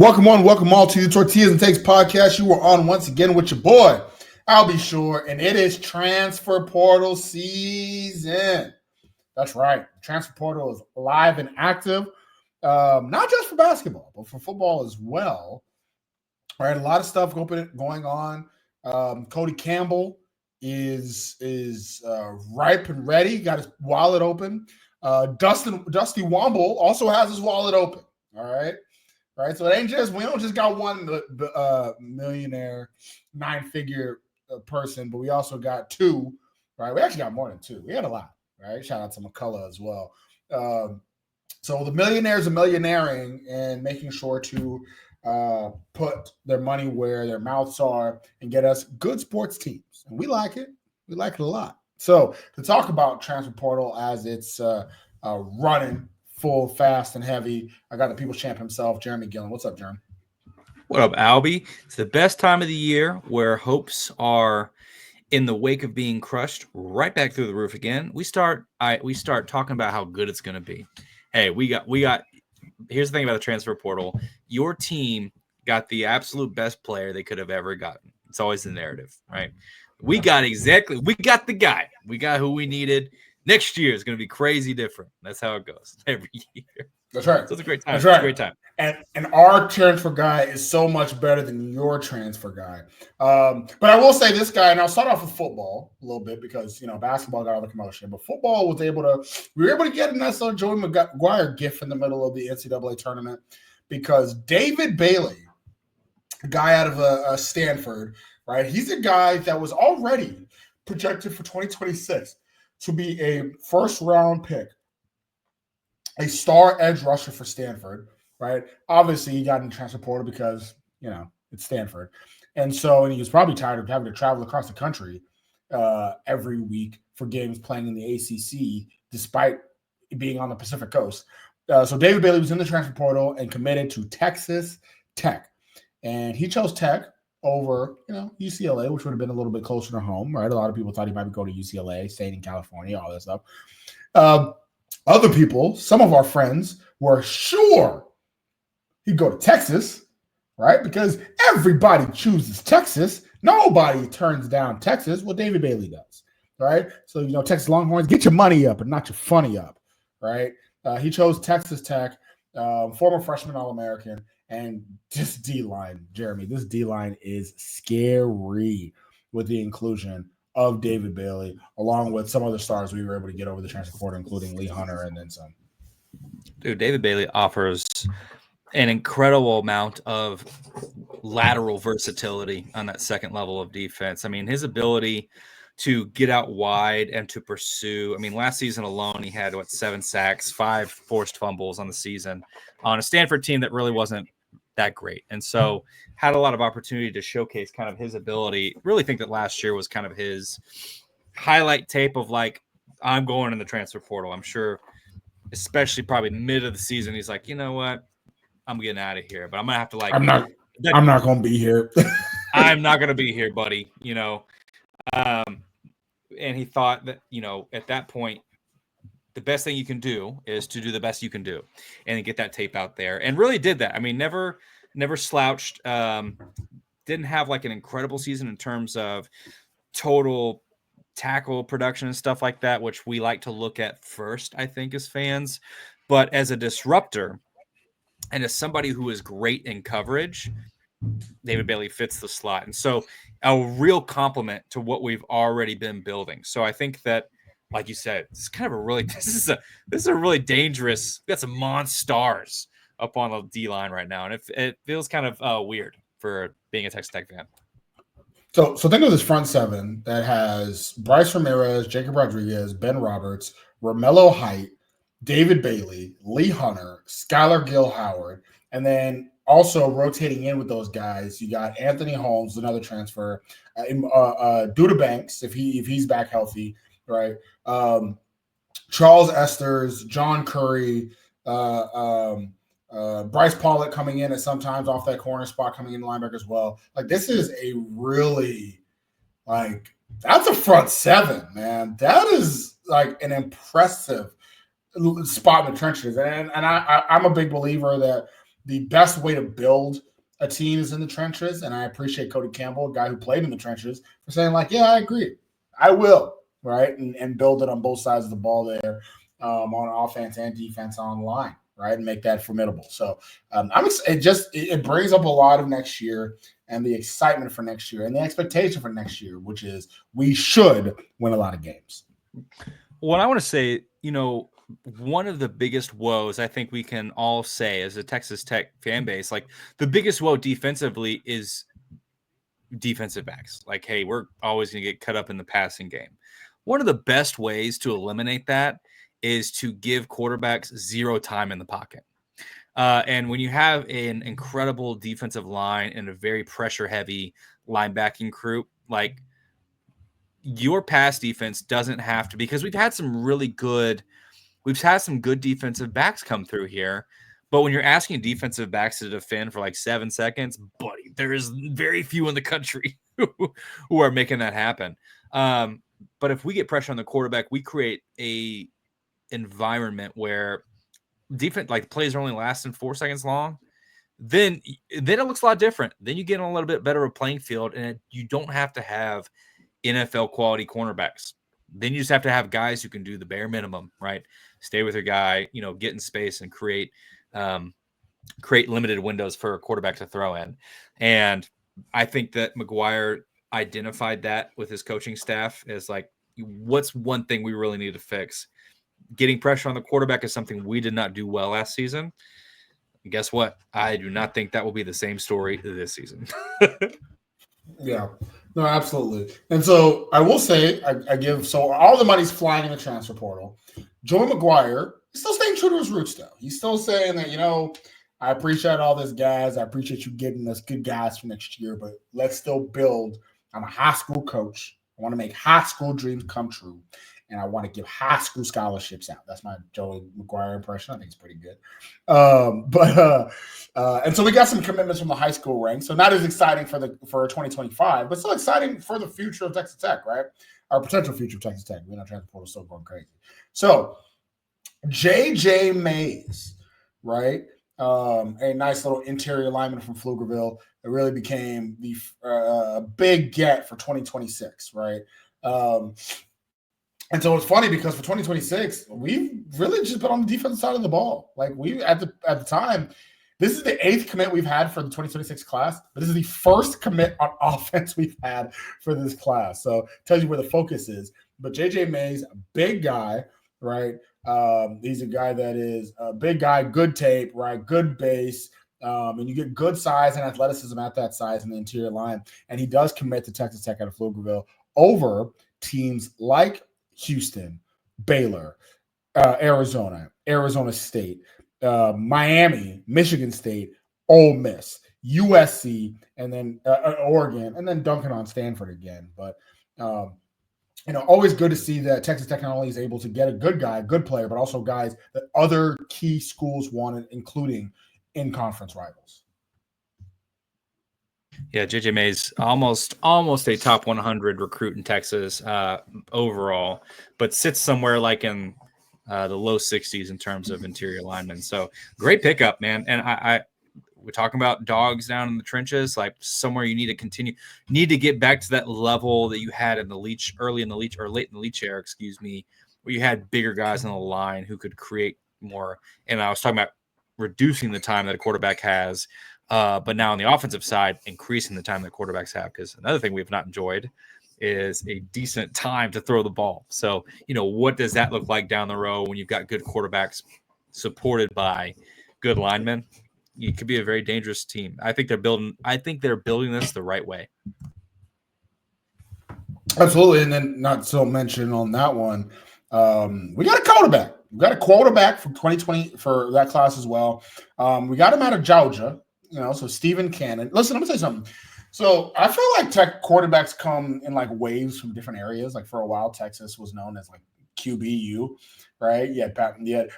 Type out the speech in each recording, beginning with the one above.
Welcome all to the Tortillas and Takes podcast. You are on once again with your boy, I'll be sure, and it is transfer portal season. That's right. Transfer portal is live and active, not just for basketball, but for football as well. All right, a lot of stuff going on. Cody Campbell is ripe and ready. Got his wallet open. Dusty Womble also has his wallet open. All right. Right, so it ain't just we don't just got one millionaire, nine-figure person, but we also got two. Right, we actually got more than two. We had a lot. Right, shout out to McCullough as well. So the millionaires are millionairing and making sure to put their money where their mouths are and get us good sports teams, and we like it. We like it a lot. So to talk about transfer portal as it's running full, fast, and heavy, I got the people's champ himself, Jeremy Gillen. What's up, Jeremy? What up, Albie? It's the best time of the year where hopes are in the wake of being crushed right back through the roof again. We start talking about how good it's going to be. Hey, we got. Here's the thing about the transfer portal: your team got the absolute best player they could have ever gotten. It's always the narrative, right? We got the guy. We got who we needed. Next year is going to be crazy different. That's how it goes every year. That's right. So it's a great time. That's right. It's a great time. And our transfer guy is so much better than your transfer guy. But I will say this guy, and I'll start off with football a little bit because, basketball got all the commotion. But football we were able to get a nice little Joey McGuire gift in the middle of the NCAA tournament because David Bailey, a guy out of Stanford, right? He's a guy that was already projected for 2026 to be a first-round pick, a star edge rusher for Stanford, right? Obviously, he got in the transfer portal because, it's Stanford. And he was probably tired of having to travel across the country every week for games playing in the ACC, despite being on the Pacific Coast. So David Bailey was in the transfer portal and committed to Texas Tech. And he chose Tech over, UCLA, which would have been a little bit closer to home, right? A lot of people thought he might go to UCLA, staying in California, all that stuff. Other people, some of our friends, were sure he'd go to Texas, right? Because everybody chooses Texas. Nobody turns down Texas. Well, David Bailey does, right? So, Texas Longhorns, get your money up and not your funny up, right? He chose Texas Tech, former freshman All-American. And this D-line, Jeremy, this D-line is scary with the inclusion of David Bailey, along with some other stars we were able to get over the transfer portal, including Lee Hunter and then some. Dude, David Bailey offers an incredible amount of lateral versatility on that second level of defense. I mean, his ability to get out wide and to pursue. I mean, last season alone, he had, 7 sacks, 5 forced fumbles on the season on a Stanford team that really wasn't that great. And so had a lot of opportunity to showcase kind of his ability. Really think that last year was kind of his highlight tape of I'm going in the transfer portal. I'm sure, especially probably mid of the season, he's like, you know what? I'm getting out of here, but I'm going to have to I'm not going to be here. I'm not going to be here, buddy. And he thought that, at that point, the best thing you can do is to do the best you can do and get that tape out there, and really did that. I mean, never slouched. Didn't have an incredible season in terms of total tackle production and stuff like that, which we like to look at first, I think, as fans. But as a disruptor and as somebody who is great in coverage, David Bailey fits the slot. And so a real compliment to what we've already been building. So I think that, like you said, this is a really dangerous. We got some monsters up on the D line right now, and it feels kind of weird for being a Texas Tech fan. So think of this front seven that has Bryce Ramirez, Jacob Rodriguez, Ben Roberts, Romello Height, David Bailey, Lee Hunter, Skylar Gill-Howard, and also rotating in with those guys, you got Anthony Holmes, another transfer, Duda Banks if he's back healthy. Right, Charles Esters, John Curry, Bryce Pollock coming in at sometimes off that corner spot, coming in linebacker as well. This is a really that's a front seven, man. That is an impressive spot in the trenches, and I'm a big believer that the best way to build a team is in the trenches. And I appreciate Cody Campbell, a guy who played in the trenches, for saying, like, yeah, I agree. I will, right? And build it on both sides of the ball there, on offense and defense on the line, right? And make that formidable. So it brings up a lot of next year and the excitement for next year and the expectation for next year, which is we should win a lot of games. What I want to say, one of the biggest woes I think we can all say as a Texas Tech fan base, like the biggest woe defensively is defensive backs. Like, hey, we're always going to get cut up in the passing game. One of the best ways to eliminate that is to give quarterbacks zero time in the pocket. And when you have an incredible defensive line and a very pressure-heavy linebacking group, like your pass defense doesn't have to, because we've had some good defensive backs come through here. But when you're asking defensive backs to defend for like 7 seconds, buddy, there is very few in the country who are making that happen. But if we get pressure on the quarterback, we create a environment where defense, like plays are only lasting 4 seconds long. Then it looks a lot different. Then you get on a little bit better of a playing field, and you don't have to have NFL quality cornerbacks. Then you just have to have guys who can do the bare minimum, right? Stay with your guy, get in space and create limited windows for a quarterback to throw in. And I think that McGuire identified that with his coaching staff as like, what's one thing we really need to fix? Getting pressure on the quarterback is something we did not do well last season. And guess what? I do not think that will be the same story this season. Yeah, no, absolutely. And so I will say, so all the money's flying in the transfer portal. Joey McGuire is still staying true to his roots, though. He's still saying that, I appreciate all this, guys. I appreciate you getting us good guys for next year, but let's still build. I'm a high school coach. I want to make high school dreams come true, and I want to give high school scholarships out. That's my Joey McGuire impression. I think it's pretty good. And so we got some commitments from the high school ranks. So not as exciting for 2025, but still exciting for the future of Texas Tech, right? Our potential future of Texas Tech. We know transfer portal is still going crazy. So J.J. Mays, right? A nice little interior lineman from Pflugerville. It really became the big get for 2026, right? And so it's funny because for 2026, we've really just been on the defensive side of the ball. Like we at the time, this is the 8th commit we've had for the 2026 class, but this is the first commit on offense we've had for this class. So it tells you where the focus is. But J.J. Mays, a big guy, right? He's a guy that is a big guy, good tape, right? Good base. And you get good size and athleticism at that size in the interior line. And he does commit to Texas Tech out of Pflugerville over teams like Houston, Baylor, Arizona State, Miami, Michigan State, Ole Miss, USC, and then Oregon, and then dunking on Stanford again. But always good to see that Texas Tech not only is able to get a good guy, a good player, but also guys that other key schools wanted, including in conference rivals. Yeah, JJ Mays almost a top 100 recruit in Texas overall, but sits somewhere like in the low 60s in terms of interior linemen. So great pickup, man. And we're talking about dogs down in the trenches, like somewhere you need to get back to that level that you had in the Leach, late in the Leach era, where you had bigger guys on the line who could create more. And I was talking about reducing the time that a quarterback has, but now on the offensive side, increasing the time that quarterbacks have. Because another thing we have not enjoyed is a decent time to throw the ball. So, what does that look like down the road when you've got good quarterbacks supported by good linemen? It could be a very dangerous team. I think they're building this the right way. Absolutely. And then not so mention on that one, we got a quarterback. We got a quarterback for 2020 for that class as well. We got him out of Georgia, so Stephen Cannon. Listen, I'm gonna say something. So I feel like Tech quarterbacks come in like waves from different areas. Like for a while, Texas was known as like QBU, right? You had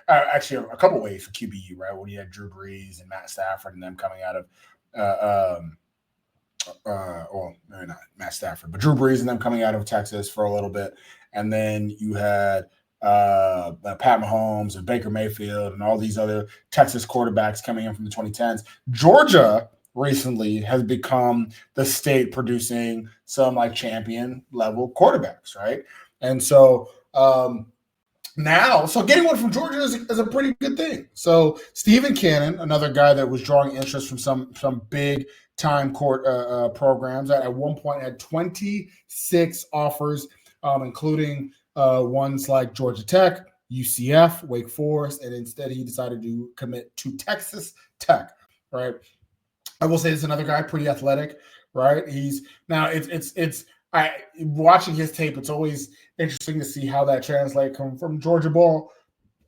actually a couple waves for QBU, right? When you had Drew Brees and Matt Stafford and them coming out of maybe not Matt Stafford, but Drew Brees and them coming out of Texas for a little bit. And then you had Pat Mahomes and Baker Mayfield and all these other Texas quarterbacks coming in from the 2010s. Georgia recently has become the state producing some like champion level quarterbacks, right? And so now, so getting one from Georgia is a pretty good thing. So Stephen Cannon, another guy that was drawing interest from some big time court programs, at one point had 26 offers, including ones like Georgia Tech, UCF, Wake Forest, and instead he decided to commit to Texas Tech, right? I will say this is another guy, pretty athletic, right? He's now it's watching his tape, it's always interesting to see how that translates from Georgia ball.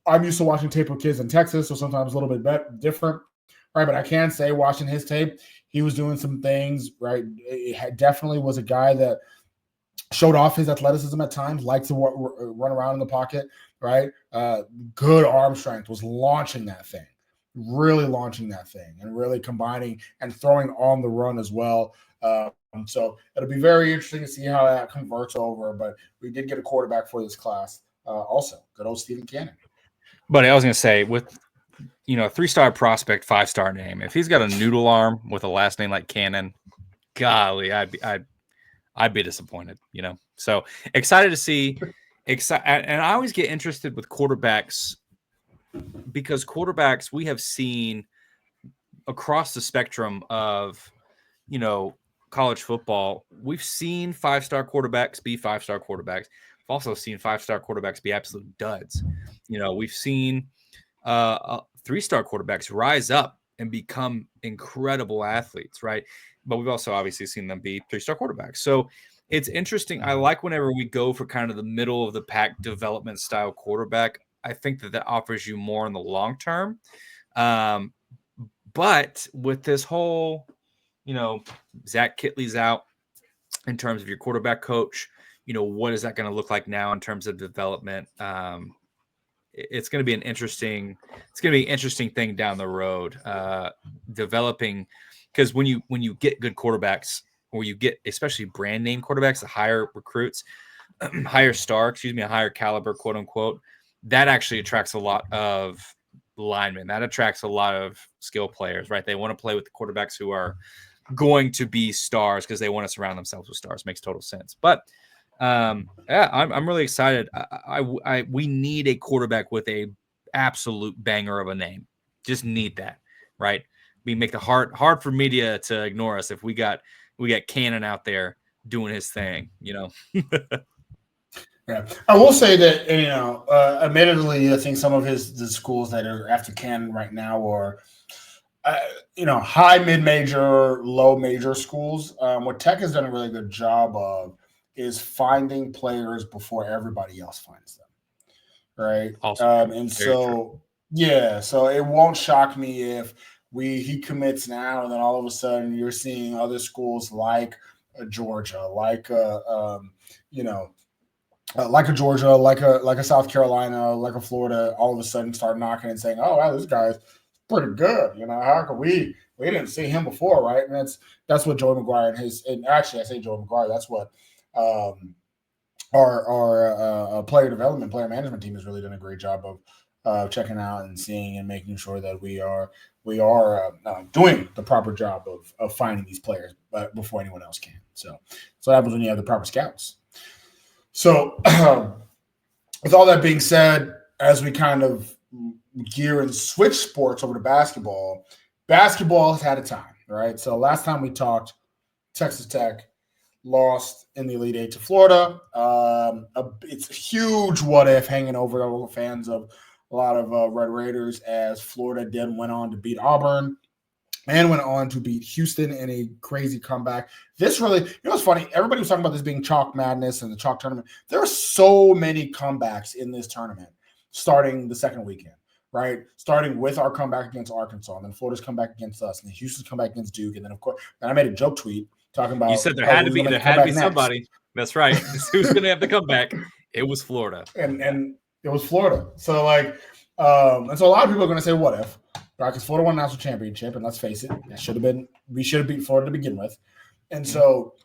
I'm used to watching tape of kids in Texas, so sometimes a little bit different, right? But I can say watching his tape, he was doing some things, right? It definitely was a guy that showed off his athleticism at times, liked to run around in the pocket, right? Good arm strength, was launching that thing, really launching that thing, and really combining and throwing on the run as well. So it'll be very interesting to see how that converts over. But we did get a quarterback for this class. Also, good old Stephen Cannon. But I was going to say, with 3-star prospect, 5-star name, if he's got a noodle arm with a last name like Cannon, golly, I'd be disappointed. So excited to see. And I always get interested with quarterbacks because quarterbacks we have seen across the spectrum of college football. We've seen 5-star quarterbacks be 5-star quarterbacks. We've also seen 5-star quarterbacks be absolute duds. We've seen 3-star quarterbacks rise up and become incredible athletes, right? But we've also obviously seen them be 3-star quarterbacks. So it's interesting. I like whenever we go for kind of the middle of the pack development style quarterback. I think that offers you more in the long term. But with this whole, Zach Kitley's out in terms of your quarterback coach, what is that going to look like now in terms of development? It's going to be an interesting thing down the road, developing, because when you get good quarterbacks, or you get especially brand name quarterbacks, the higher recruits, a higher caliber, quote unquote, that actually attracts a lot of linemen. That attracts a lot of skill players, right? They want to play with the quarterbacks who are going to be stars because they want to surround themselves with stars. Makes total sense. But I'm really excited. We need a quarterback with a absolute banger of a name. Just need that, right? We make it hard for media to ignore us if we got Cannon out there doing his thing, Yeah, I will say that admittedly, I think some of the schools that are after Cannon right now are, high mid-major, low major schools. What Tech has done a really good job of is finding players before everybody else finds them, right? Awesome. And so so it won't shock me if he commits now, and then all of a sudden you're seeing other schools like Georgia, like like a Georgia, like a South Carolina, like a Florida, all of a sudden start knocking and saying, "Oh, wow, this guy's pretty good." How could we didn't see him before, right? And that's what Joey McGuire and actually I say Joey McGuire, that's what our player management team has really done a great job of checking out and seeing and making sure that we are doing the proper job of finding these players, but before anyone else can. So that happens when you have the proper scouts. So, with all that being said, as we kind of gear and switch sports over to basketball has had a time, right? So last time we talked, Texas Tech lost in the Elite Eight to Florida. It's a huge what if hanging over all the fans of a lot of Red Raiders, as Florida then went on to beat Auburn and went on to beat Houston in a crazy comeback. This really, what's funny? Everybody was talking about this being chalk madness and the chalk tournament. There are so many comebacks in this tournament starting the second weekend, right? Starting with our comeback against Arkansas, and then Florida's comeback against us, and then Houston's comeback against Duke, and then, of course, and I made a joke tweet talking about— You said there had to be somebody. That's right. Who's going to have to come back? It was Florida. And it was Florida. So, and so a lot of people are going to say, what if? Right, because Florida won a national championship, and let's face it, we should have beat Florida to begin with. And so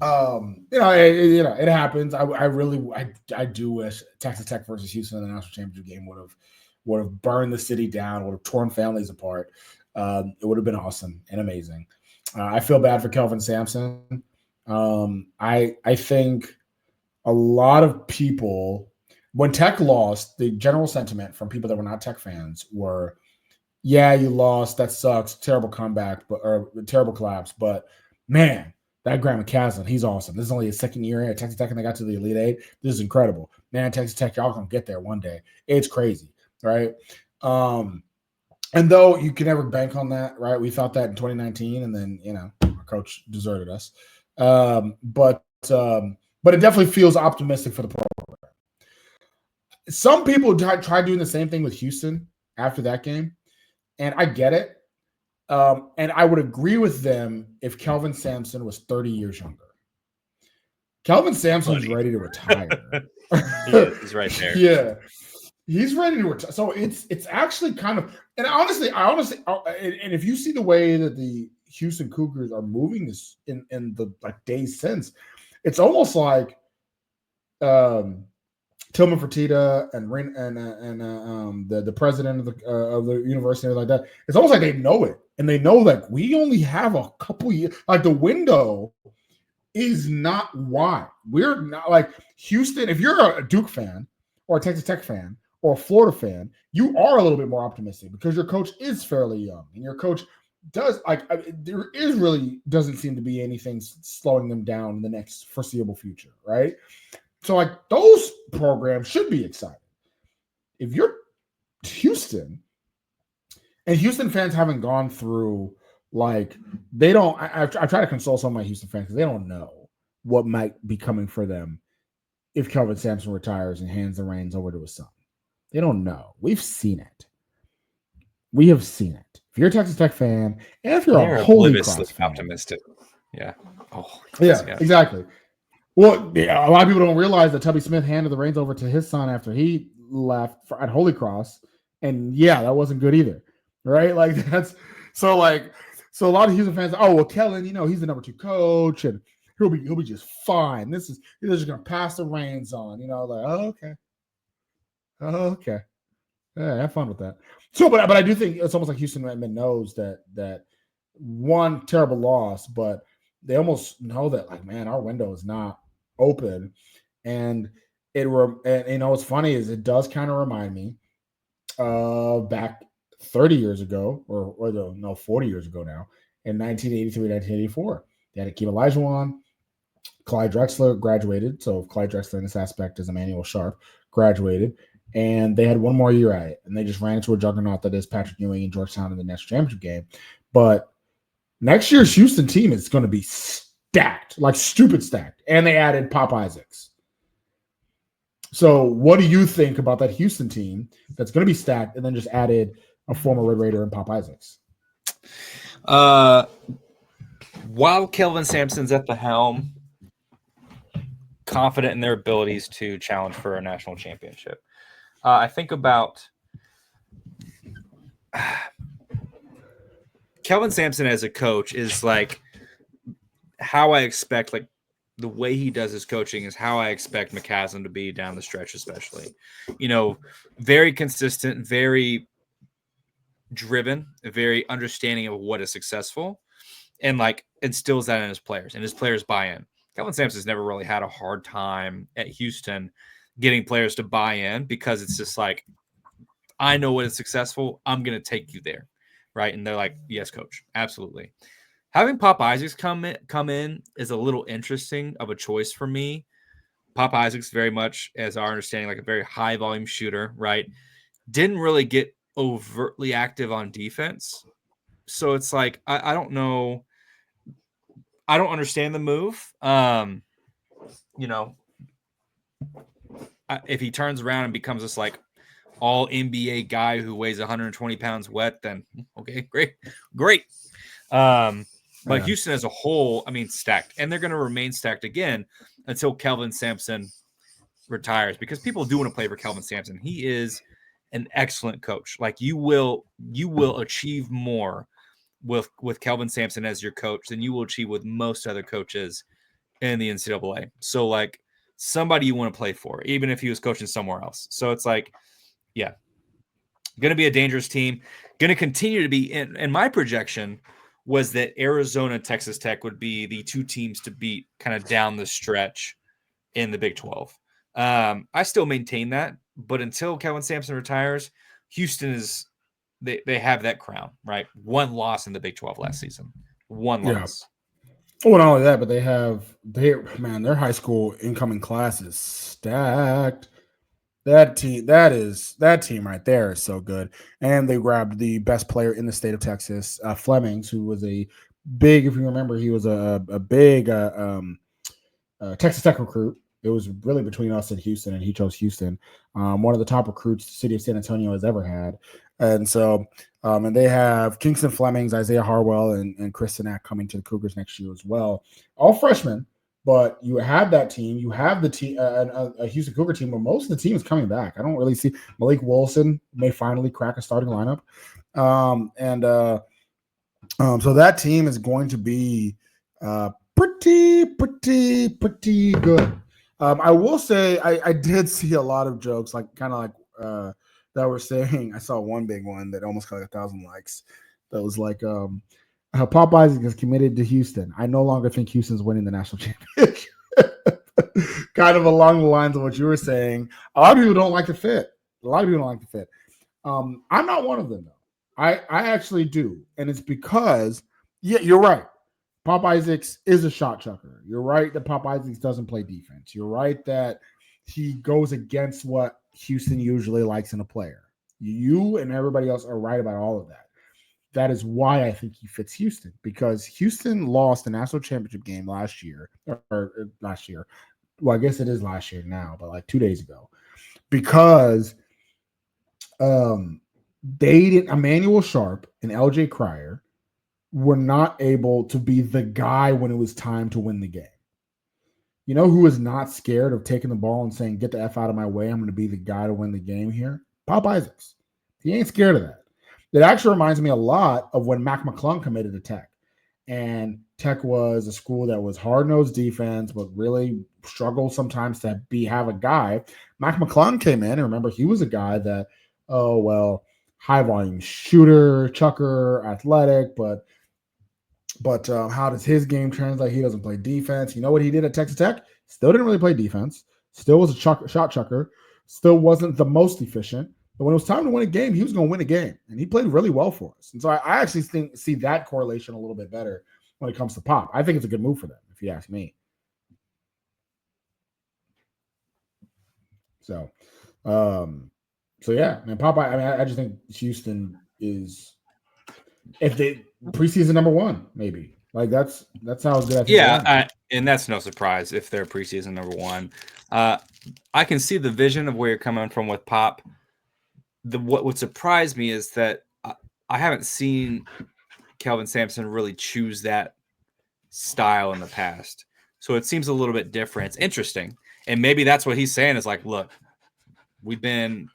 It happens. I do wish Texas Tech versus Houston in the national championship game would have burned the city down, would have torn families apart. It would have been awesome and amazing. I feel bad for Kelvin Sampson. I think a lot of people, when Tech lost, the general sentiment from people that were not Tech fans were, yeah, you lost. That sucks. Terrible comeback, or terrible collapse. But man, that Grant McCasland, he's awesome. This is only his second year at Texas Tech, and they got to the Elite Eight. This is incredible. Man, Texas Tech, y'all gonna get there one day. It's crazy, right? And though you can never bank on that, right? We thought that in 2019, and then our coach deserted us. But it definitely feels optimistic for the program. Some people try doing the same thing with Houston after that game, and I get it. And I would agree with them if Kelvin Sampson was 30 years younger. Kelvin Sampson's ready to retire. He's right there. Yeah. He's ready to retire. So it's actually kind of, and honestly, and if you see the way that the Houston Cougars are moving this in the days since, it's almost like Tillman Fertitta and the president of the university like that. It's almost like they know it, and they know that we only have a couple years. Like the window is not wide. We're not like Houston. If you're a Duke fan or a Texas Tech fan or a Florida fan, you are a little bit more optimistic because your coach is fairly young, and your coach doesn't seem to be anything slowing them down in the next foreseeable future, right? So those programs should be excited. If you're Houston, and Houston fans haven't gone through they don't. I try to console some of my Houston fans because they don't know what might be coming for them if Kelvin Sampson retires and hands the reins over to his son. They don't know. We've seen it. We have seen it. If you're a Texas Tech fan, and if you're a Holy Cross fan, optimistic, yeah, exactly. Well, a lot of people don't realize that Tubby Smith handed the reins over to his son after he left at Holy Cross, and that wasn't good either, right? So a lot of Houston fans. Oh well, Kellen, he's the number 2 coach, and he'll be just fine. He's just gonna pass the reins on, okay, yeah, have fun with that. So, but I do think it's almost like Houston knows that one terrible loss, but they almost know that man, our window is not open, and what's funny is it does kind of remind me of back 30 years ago, or 40 years ago now, in 1983, 1984. They had Akeem Olajuwon, Clyde Drexler graduated. So Clyde Drexler in this aspect is Emmanuel Sharp graduated, and they had one more year at it, and they just ran into a juggernaut that is Patrick Ewing and Georgetown in the national championship game. But next year's Houston team is going to be stacked, stupid stacked. And they added Pop Isaacs. So what do you think about that Houston team that's going to be stacked and then just added a former Red Raider and Pop Isaacs? While Kelvin Sampson's at the helm, confident in their abilities to challenge for a national championship. I think about Kelvin Sampson as a coach is how I expect, the way he does his coaching is how I expect McCasland to be down the stretch, especially. Very consistent, very driven, very understanding of what is successful, and instills that in his players, and his players buy in. Kelvin Sampson's never really had a hard time at Houston getting players to buy in because it's just I know what is successful. I'm going to take you there. Right. And they're like, yes, coach. Absolutely. Having Pop Isaacs come in is a little interesting of a choice for me. Pop Isaacs very much, as our understanding, a very high volume shooter, right? Didn't really get overtly active on defense. So it's I don't know. I don't understand the move. If he turns around and becomes this all NBA guy who weighs 120 pounds wet, then okay, great. But Houston as a whole, stacked, and they're going to remain stacked again until Kelvin Sampson retires, because people do want to play for Kelvin Sampson. He is an excellent coach. You will achieve more with Kelvin Sampson as your coach than you will achieve with most other coaches in the NCAA. So like somebody you want to play for, even if he was coaching somewhere else. So it's like, yeah, going to be a dangerous team. Going to continue to be. And my projection was that Arizona, Texas Tech would be the two teams to beat kind of down the stretch in the Big 12. I still maintain that, but until Kelvin Sampson retires, Houston is they have that crown, right? One loss in the Big 12 last season. One loss. Well, not only that, but their high school incoming class is stacked. That team right there is so good. And they grabbed the best player in the state of Texas, Flemings, who was a big, if you remember, he was a big Texas Tech recruit. It was really between us and Houston, and he chose Houston. One of the top recruits the city of San Antonio has ever had. And so, and they have Kingston Flemings, Isaiah Harwell, and Chris Sinak coming to the Cougars next year as well. All freshmen, but you have that team. You have the team, a Houston Cougar team, where most of the team is coming back. I don't really see Malik Wilson may finally crack a starting lineup. So that team is going to be pretty good. I will say I did see a lot of jokes, like kind of like that were saying. I saw one big one that almost got 1,000 likes. That was like, Pop Isaac is committed to Houston. I no longer think Houston's winning the national championship. Kind of along the lines of what you were saying. A lot of people don't like the fit. I'm not one of them, though. I actually do. And it's because, yeah, you're right. Pop Isaacs is a shot chucker. You're right that Pop Isaacs doesn't play defense. You're right that he goes against what Houston usually likes in a player. You and everybody else are right about all of that. That is why I think he fits Houston, because Houston lost the national championship game last year. Well, I guess it is last year now, but like 2 days ago, because Emmanuel Sharp and LJ Cryer were not able to be the guy when it was time to win the game. You know who is not scared of taking the ball and saying, get the F out of my way, I'm going to be the guy to win the game here? Pop Isaacs. He ain't scared of that. It actually reminds me a lot of when Mac McClung committed to Tech. And Tech was a school that was hard-nosed defense, but really struggled sometimes to have a guy. Mac McClung came in, and remember, he was a guy that, high-volume shooter, chucker, athletic, but how does his game translate? He doesn't play defense. You know what he did at Texas Tech? Still didn't really play defense. Still was a shot chucker. Still wasn't the most efficient. But when it was time to win a game, he was going to win a game. And he played really well for us. And so I actually see that correlation a little bit better when it comes to Pop. I think it's a good move for them, if you ask me. So yeah, man, Pop, I just think Houston is, if they preseason number one, maybe. Like that's how good I think. Yeah, and that's no surprise if they're preseason number one. I can see the vision of where you're coming from with Pop. What would surprise me is that I haven't seen Kelvin Sampson really choose that style in the past. So it seems a little bit different. It's interesting. And maybe that's what he's saying is like, look, we've been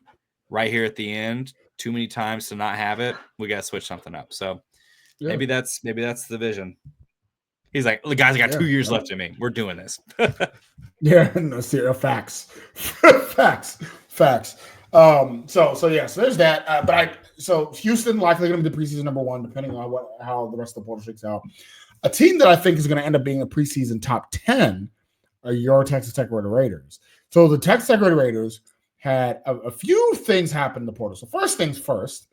right here at the end too many times to not have it. We got to switch something up. So maybe that's the vision. He's like, the guys got 2 years left in me. We're doing this. Yeah, no, facts. Facts. So there's that. So Houston likely going to be the preseason number one, depending on how the rest of the portal shakes out. A team that I think is going to end up being a preseason top 10 are your Texas Tech Red Raiders. So the Texas Tech Red Raiders had a few things happen in the portal. So first things first,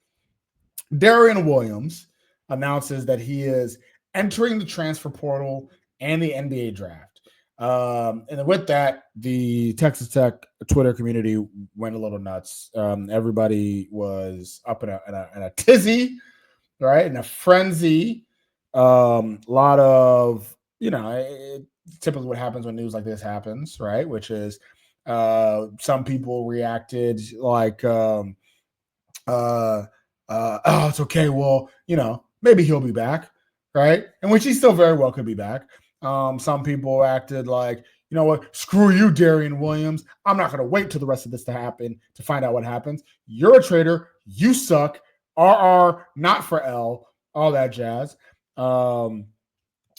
Darian Williams announces that he is entering the transfer portal and the NBA draft. And with that, the Texas Tech Twitter community went a little nuts. Everybody was up in a tizzy, right? In a frenzy. A lot of, typically what happens when news like this happens, right? Which is some people reacted like, oh, it's okay. Well, maybe he'll be back, right? And which he still very well could be back. Some people acted like, you know what, screw you, Darian Williams. I'm not going to wait till the rest of this to happen to find out what happens. You're a traitor. You suck. RR, not for L, all that jazz. Then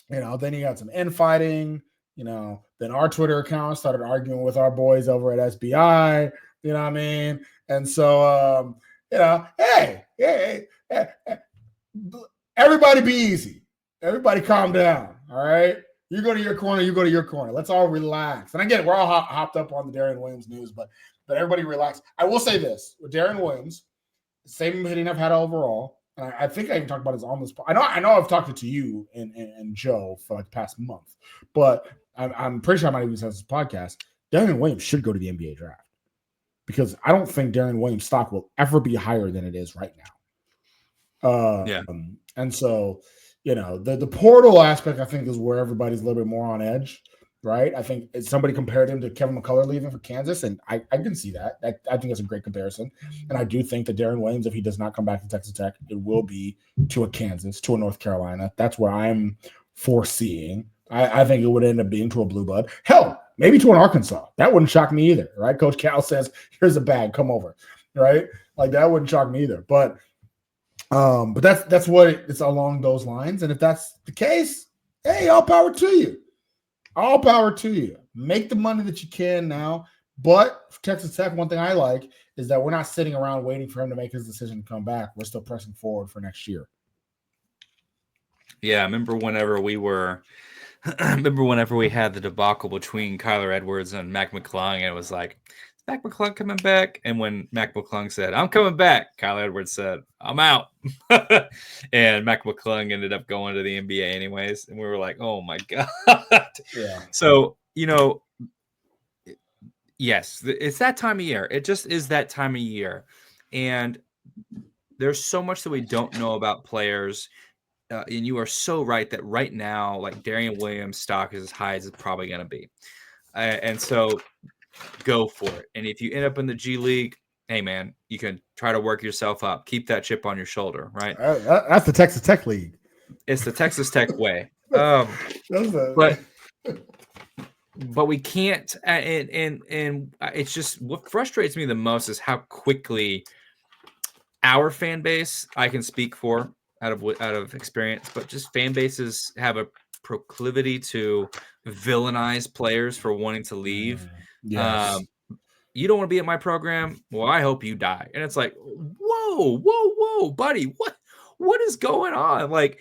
you got some infighting. Then our Twitter account started arguing with our boys over at SBI. You know what I mean? And so, hey, everybody be easy. Everybody calm down. All right. You go to your corner. You go to your corner. Let's all relax. And I get it. We're all hopped up on the Darian Williams news, but everybody relax. I will say this with Darian Williams, same hitting I've had overall. And I think I can talk about his on this. I know I've talked to you and Joe for like the past month, but I'm pretty sure I might even say this podcast. Darian Williams should go to the NBA draft because I don't think Darian Williams' stock will ever be higher than it is right now. And so, the portal aspect, I think, is where everybody's a little bit more on edge, right? I think somebody compared him to Kevin McCullough leaving for Kansas, and I can see that. I think it's a great comparison. And I do think that Darren Williams, if he does not come back to Texas Tech, it will be to a Kansas, to a North Carolina. That's what I'm foreseeing. I think it would end up being to a Blue Blood. Hell, maybe to an Arkansas. That wouldn't shock me either, right? Coach Cal says, here's a bag, come over, right? Like, that wouldn't shock me either. But that's what it's along those lines. And if that's the case, hey, all power to you. All power to you. Make the money that you can now. But for Texas Tech, one thing I like is that we're not sitting around waiting for him to make his decision to come back. We're still pressing forward for next year. Yeah, I remember whenever we had the debacle between Kyler Edwards and Mac McClung, and it was like, is Mac McClung coming back? And when Mac McClung said, I'm coming back, Kyler Edwards said, I'm out. And Mac McClung ended up going to the NBA anyways. And we were like, oh my God. Yeah. So, yes, it's that time of year. It just is that time of year. And there's so much that we don't know about players. And you are so right that right now, like, Darian Williams' stock is as high as it's probably going to be. And so go for it. And if you end up in the G League, hey, man, you can try to work yourself up. Keep that chip on your shoulder, right? That's the Texas Tech League. It's the Texas Tech way. But we can't. And it's just what frustrates me the most is how quickly our fan base, I can speak for out of experience, but just fan bases have a proclivity to villainize players for wanting to leave. Yes. You don't want to be at my program? Well, I hope you die. And it's like, whoa, buddy, what is going on? Like,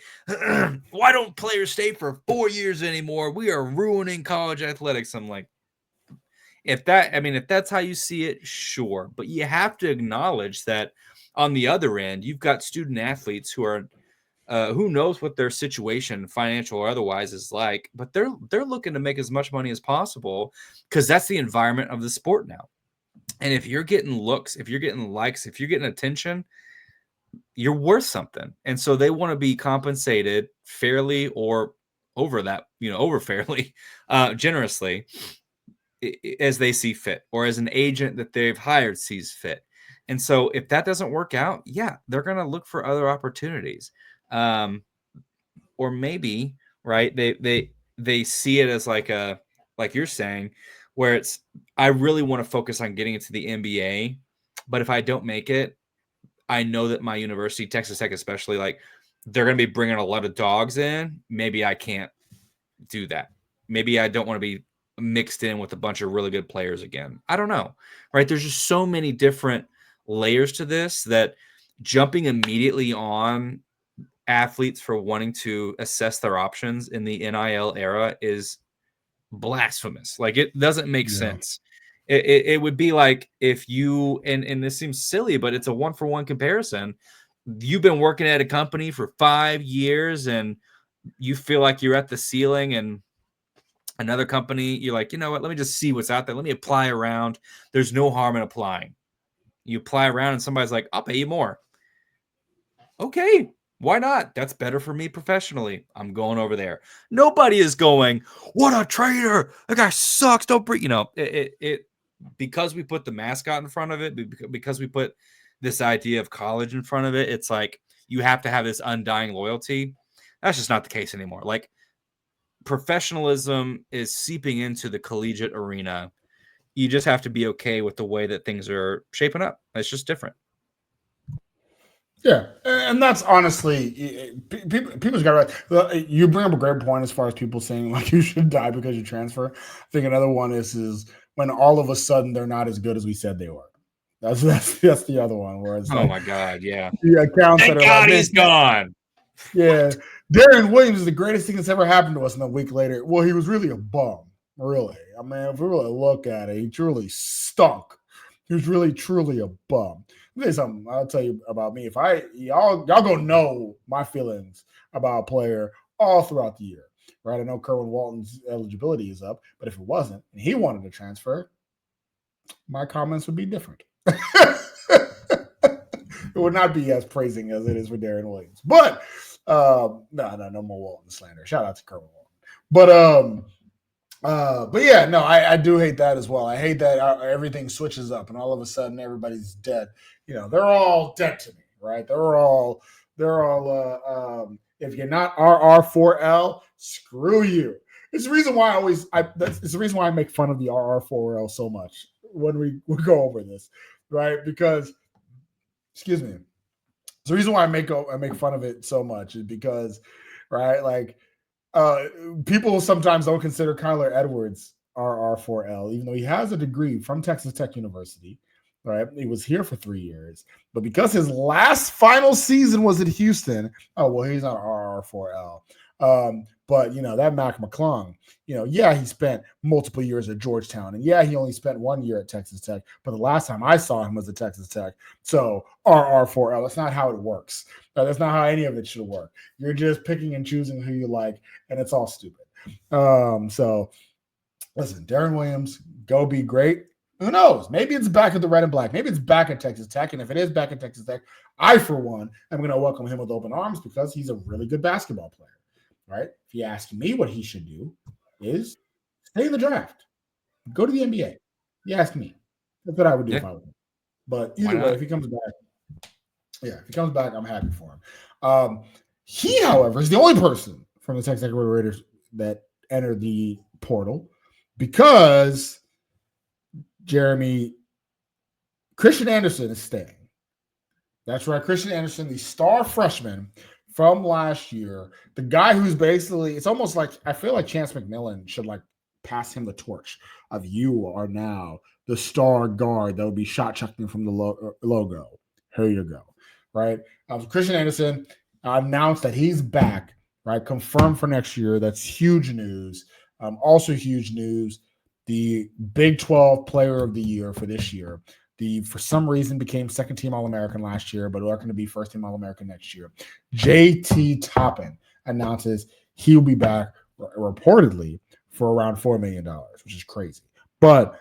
why don't players stay for 4 years anymore? We are ruining college athletics. I'm like, if that's how you see it, sure. But you have to acknowledge that on the other end, you've got student athletes who are who knows what their situation, financial or otherwise, is like, but they're looking to make as much money as possible because that's the environment of the sport now. And if you're getting looks, if you're getting likes, if you're getting attention, you're worth something. And so they want to be compensated fairly or over that, over fairly, generously, as they see fit, or as an agent that they've hired sees fit. And so if that doesn't work out, yeah, they're going to look for other opportunities. Or maybe, right, they see it as like you're saying, where it's, I really want to focus on getting into the NBA, but if I don't make it, I know that my university, Texas Tech especially, like, they're going to be bringing a lot of dogs in. Maybe I can't do that. Maybe I don't want to be mixed in with a bunch of really good players again. I don't know, right? There's just so many different layers to this that jumping immediately on athletes for wanting to assess their options in the NIL era is blasphemous. Like, it doesn't make sense. It would be like if you, and this seems silly, but it's a 1-for-1 comparison. You've been working at a company for 5 years and you feel like you're at the ceiling, and another company, you're like, you know what, let me just see what's out there. Let me apply around. There's no harm in applying. You apply around and somebody's like, I'll pay you more. Okay, why not? That's better for me professionally. I'm going over there. Nobody is going, what a traitor. That guy sucks. Don't bring, it because we put the mascot in front of it, because we put this idea of college in front of it, it's like you have to have this undying loyalty. That's just not the case anymore. Like, professionalism is seeping into the collegiate arena. You just have to be okay with the way that things are shaping up. It's just different. Yeah, and that's honestly people's got right. You bring up a great point as far as people saying like you should die because you transfer. I think another one is when all of a sudden they're not as good as we said they were. That's the other one where it's Oh like my God, yeah. the accounts that Thank are like, God man, he's gone. yeah, Darren Williams is the greatest thing that's ever happened to us. And a week later, well, he was really a bum. Really, I mean, if we really look at it, he truly stunk. He was really truly a bum. Let me tell you something. I'll tell you about me. If y'all gonna know my feelings about a player all throughout the year, right? I know Kerwin Walton's eligibility is up, but if it wasn't and he wanted to transfer, my comments would be different. It would not be as praising as it is for Darren Williams. But no more Walton slander. Shout out to Kerwin Walton. But yeah, no, I do hate that as well. I hate that everything switches up and all of a sudden everybody's dead. You know, they're all dead to me, right? If you're not RR4L, screw you. It's the reason why it's the reason why I make fun of the RR4L so much when we go over this, right? Because, excuse me, the reason why I make fun of it so much is because, right, like uh, people sometimes don't consider Kyler Edwards RR4L, even though he has a degree from Texas Tech University. Right, he was here for 3 years, but because his last final season was at Houston, oh well, he's not RR4L. But you know that Mac McClung, you know, yeah, he spent multiple years at Georgetown, and yeah, he only spent 1 year at Texas Tech. But the last time I saw him was at Texas Tech, so RR4L. That's not how it works. That's not how any of it should work. You're just picking and choosing who you like, and it's all stupid. So listen, Darren Williams, go be great. Who knows? Maybe it's back at the red and black. Maybe it's back at Texas Tech. And if it is back at Texas Tech, I, for one, am going to welcome him with open arms because he's a really good basketball player. Right? If you ask me what he should do, is stay in the draft, go to the NBA. You ask me. That's what I would do if I were him. But either way, if he comes back, I'm happy for him. He, however, is the only person from the Texas Tech Raiders that entered the portal because Christian Anderson is staying. That's right, Christian Anderson, the star freshman from last year, the guy who's basically, it's almost like I feel like Chance McMillan should like pass him the torch of you are now the star guard that will be shot chucking from the logo. Here you go, right? Christian Anderson announced that he's back, right? Confirmed for next year. That's huge news. Also huge news. The Big 12 Player of the Year for this year. For some reason became second team All-American last year, but are going to be first team All-American next year. JT Toppin announces he will be back reportedly for around $4 million, which is crazy. But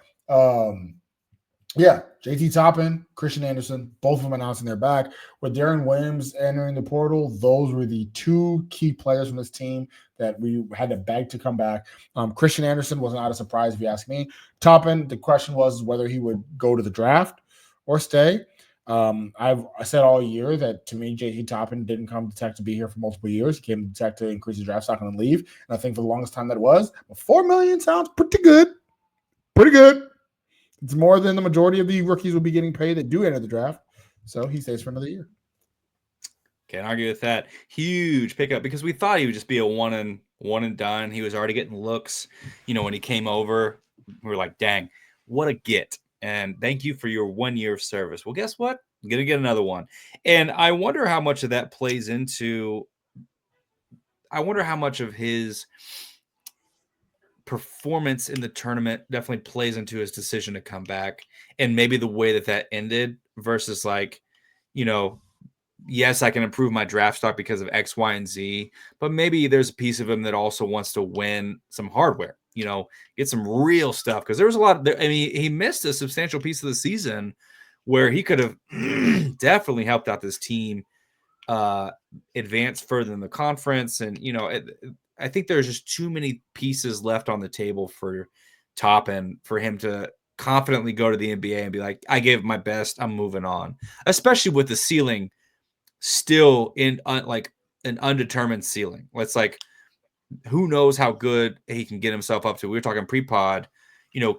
yeah, JT Toppin, Christian Anderson, both of them announcing they're back. With Darren Williams entering the portal, those were the two key players from this team that we had to beg to come back. Christian Anderson was not a surprise if you ask me. Toppin, the question was whether he would go to the draft or stay. I said all year that to me, JT Toppin didn't come to Tech to be here for multiple years. He came to Tech to increase the draft stock and leave. And I think for the longest time that was. But $4 million sounds pretty good. Pretty good. It's more than the majority of the rookies will be getting paid that do enter the draft. So he stays for another year. Can't argue with that. Huge pickup because we thought he would just be a one and done. He was already getting looks. You know, when he came over, we were like, dang, what a get. And thank you for your 1 year of service. Well, guess what? I'm going to get another one. And I wonder how much of that plays into – I wonder how much of his performance in the tournament definitely plays into his decision to come back and maybe the way that ended versus like, you know, yes, I can improve my draft stock because of X, Y, and Z, but maybe there's a piece of him that also wants to win some hardware, you know, get some real stuff. Because there was a lot of, I mean, he missed a substantial piece of the season where he could have definitely helped out this team advance further in the conference. And, you know, I think there's just too many pieces left on the table for Toppin for him to confidently go to the NBA and be like, I gave my best, I'm moving on, especially with the ceiling still in like an undetermined ceiling. It's like, who knows how good he can get himself up to. We were talking pre-pod,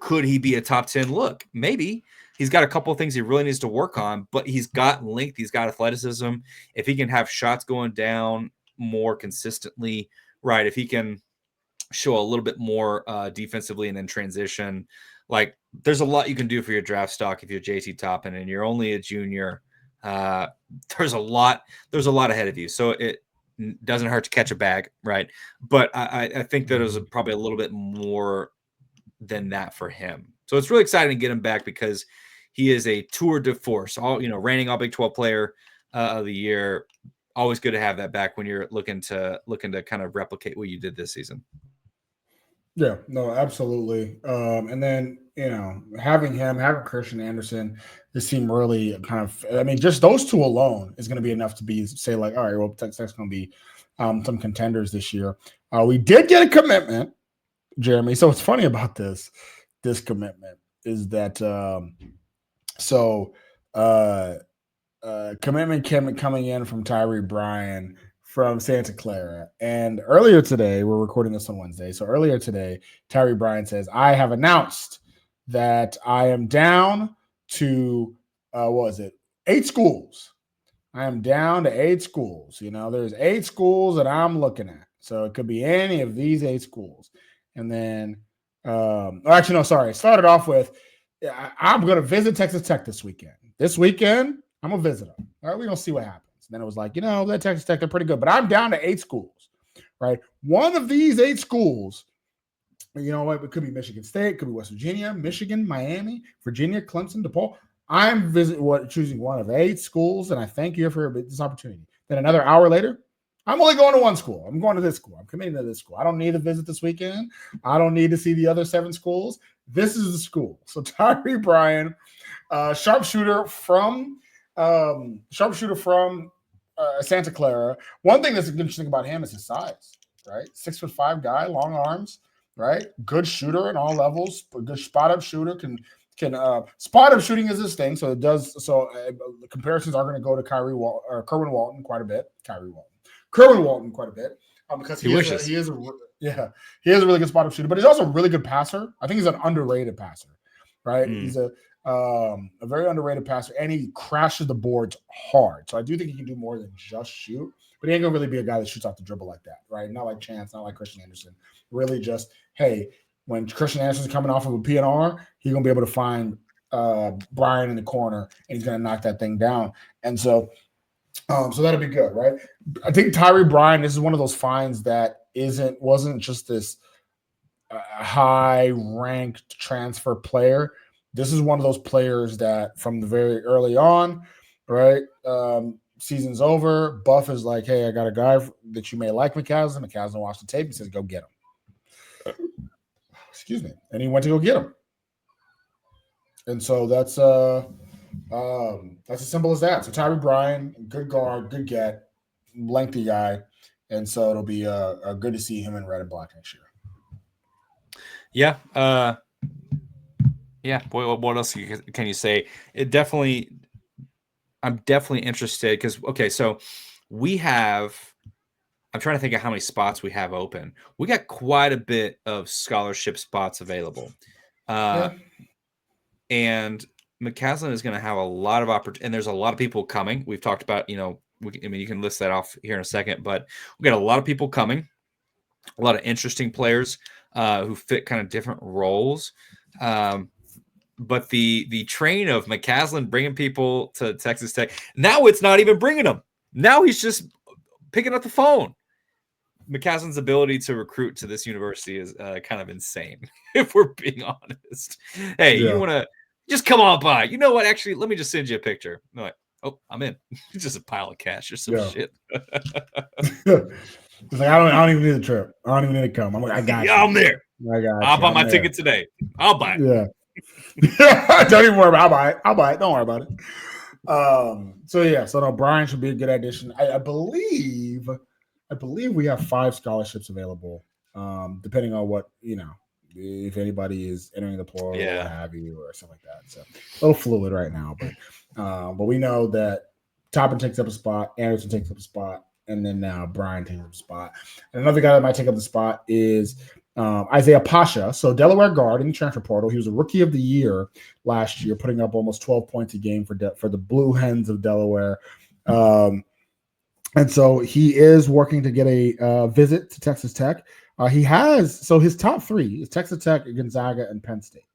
could he be a top 10 look? Maybe. He's got a couple of things he really needs to work on, but he's got length. He's got athleticism. If he can have shots going down more consistently, right? If he can show a little bit more defensively and then transition, like there's a lot you can do for your draft stock if you're JT Toppin and you're only a junior. There's a lot ahead of you. So it doesn't hurt to catch a bag, right? But I think that there's probably a little bit more than that for him. So it's really exciting to get him back because he is a tour de force, reigning all Big 12 player of the year. Always good to have that back when you're looking to kind of replicate what you did this season. Yeah, no, absolutely. And then, having Christian Anderson, this team really just those two alone is going to be enough to say like, all right, well, Texas going to be some contenders this year. We did get a commitment, Jeremy. So what's funny about this commitment is that commitment coming in from Tyree Bryan from Santa Clara. And earlier today, we're recording this on Wednesday. So earlier today, Tyree Bryan says, I have announced that I am down to, 8 schools. I am down to 8 schools. There's 8 schools that I'm looking at. So it could be any of these 8 schools. And then, started off with, I'm going to visit Texas Tech this weekend. This weekend, I'm going to visit them. All right, we're going to see what happens. And then it was like, that Texas Tech, they're pretty good. But I'm down to 8 schools, right? One of these 8 schools, it could be Michigan State, it could be West Virginia, Michigan, Miami, Virginia, Clemson, DePaul. I'm choosing one of 8 schools, and I thank you for this opportunity. Then another hour later, I'm only going to one school. I'm going to this school. I'm committing to this school. I don't need to visit this weekend. I don't need to see the other 7 schools. This is the school. So Tyree Bryan, sharpshooter from Santa Clara. One thing that's interesting about him is his size, right? 6'5" guy, long arms, right? Good shooter at all levels. A good spot up shooter can spot up shooting is his thing. So it does. So the comparisons are going to go to Kerwin Walton quite a bit. Because he is a really good spot up shooter, but he's also a really good passer. I think he's an underrated passer, right? He's a very underrated passer, and he crashes the boards hard. So I do think he can do more than just shoot, but he ain't gonna really be a guy that shoots off the dribble like that, right? Not like Chance, not like Christian Anderson. Really just, hey, when Christian Anderson's coming off of a PNR, he's gonna be able to find Bryan in the corner, and he's gonna knock that thing down. And so that'll be good, right? I think Tyree Bryan, this is one of those finds that wasn't just this high-ranked transfer player. This is one of those players that from the very early on, right? Season's over. Buff is like, hey, I got a guy that you may like, McCaslin. McCaslin watched the tape and says, go get him. Excuse me. And he went to go get him. And so that's as simple as that. So Tyree Bryan, good guard, good get, lengthy guy. And so it'll be good to see him in red and black next year. Yeah. Yeah, boy, what else can you say? I'm definitely interested because, so I'm trying to think of how many spots we have open. We got quite a bit of scholarship spots available. And McCaslin is going to have a lot of opportunity, and there's a lot of people coming. We've talked about, you can list that off here in a second, but we got a lot of people coming, a lot of interesting players who fit kind of different roles. But the train of McCaslin bringing people to Texas Tech, now it's not even bringing them. Now he's just picking up the phone. McCaslin's ability to recruit to this university is kind of insane, if we're being honest. Hey, you want to just come on by. You know what? Actually, let me just send you a picture. I'm like, oh, I'm in. It's just a pile of cash or some shit. It's like, I don't even need the trip. I don't even need to come. I'm like, I got you. I'm there. I'll buy my ticket today. I'll buy it. Yeah. Don't even worry about it. I'll buy it. Don't worry about it. So Bryan should be a good addition. I believe we have 5 scholarships available, depending on what, if anybody is entering the portal or what have you or something like that. So a little fluid right now, but we know that Toppin takes up a spot, Anderson takes up a spot, and then now Bryan takes up a spot. And another guy that might take up the spot is Isaiah Pasha, so Delaware guard in the transfer portal. He was a rookie of the year last year, putting up almost 12 points a game for the Blue Hens of Delaware. And so he is working to get a visit to Texas Tech. His top three is Texas Tech, Gonzaga, and Penn State.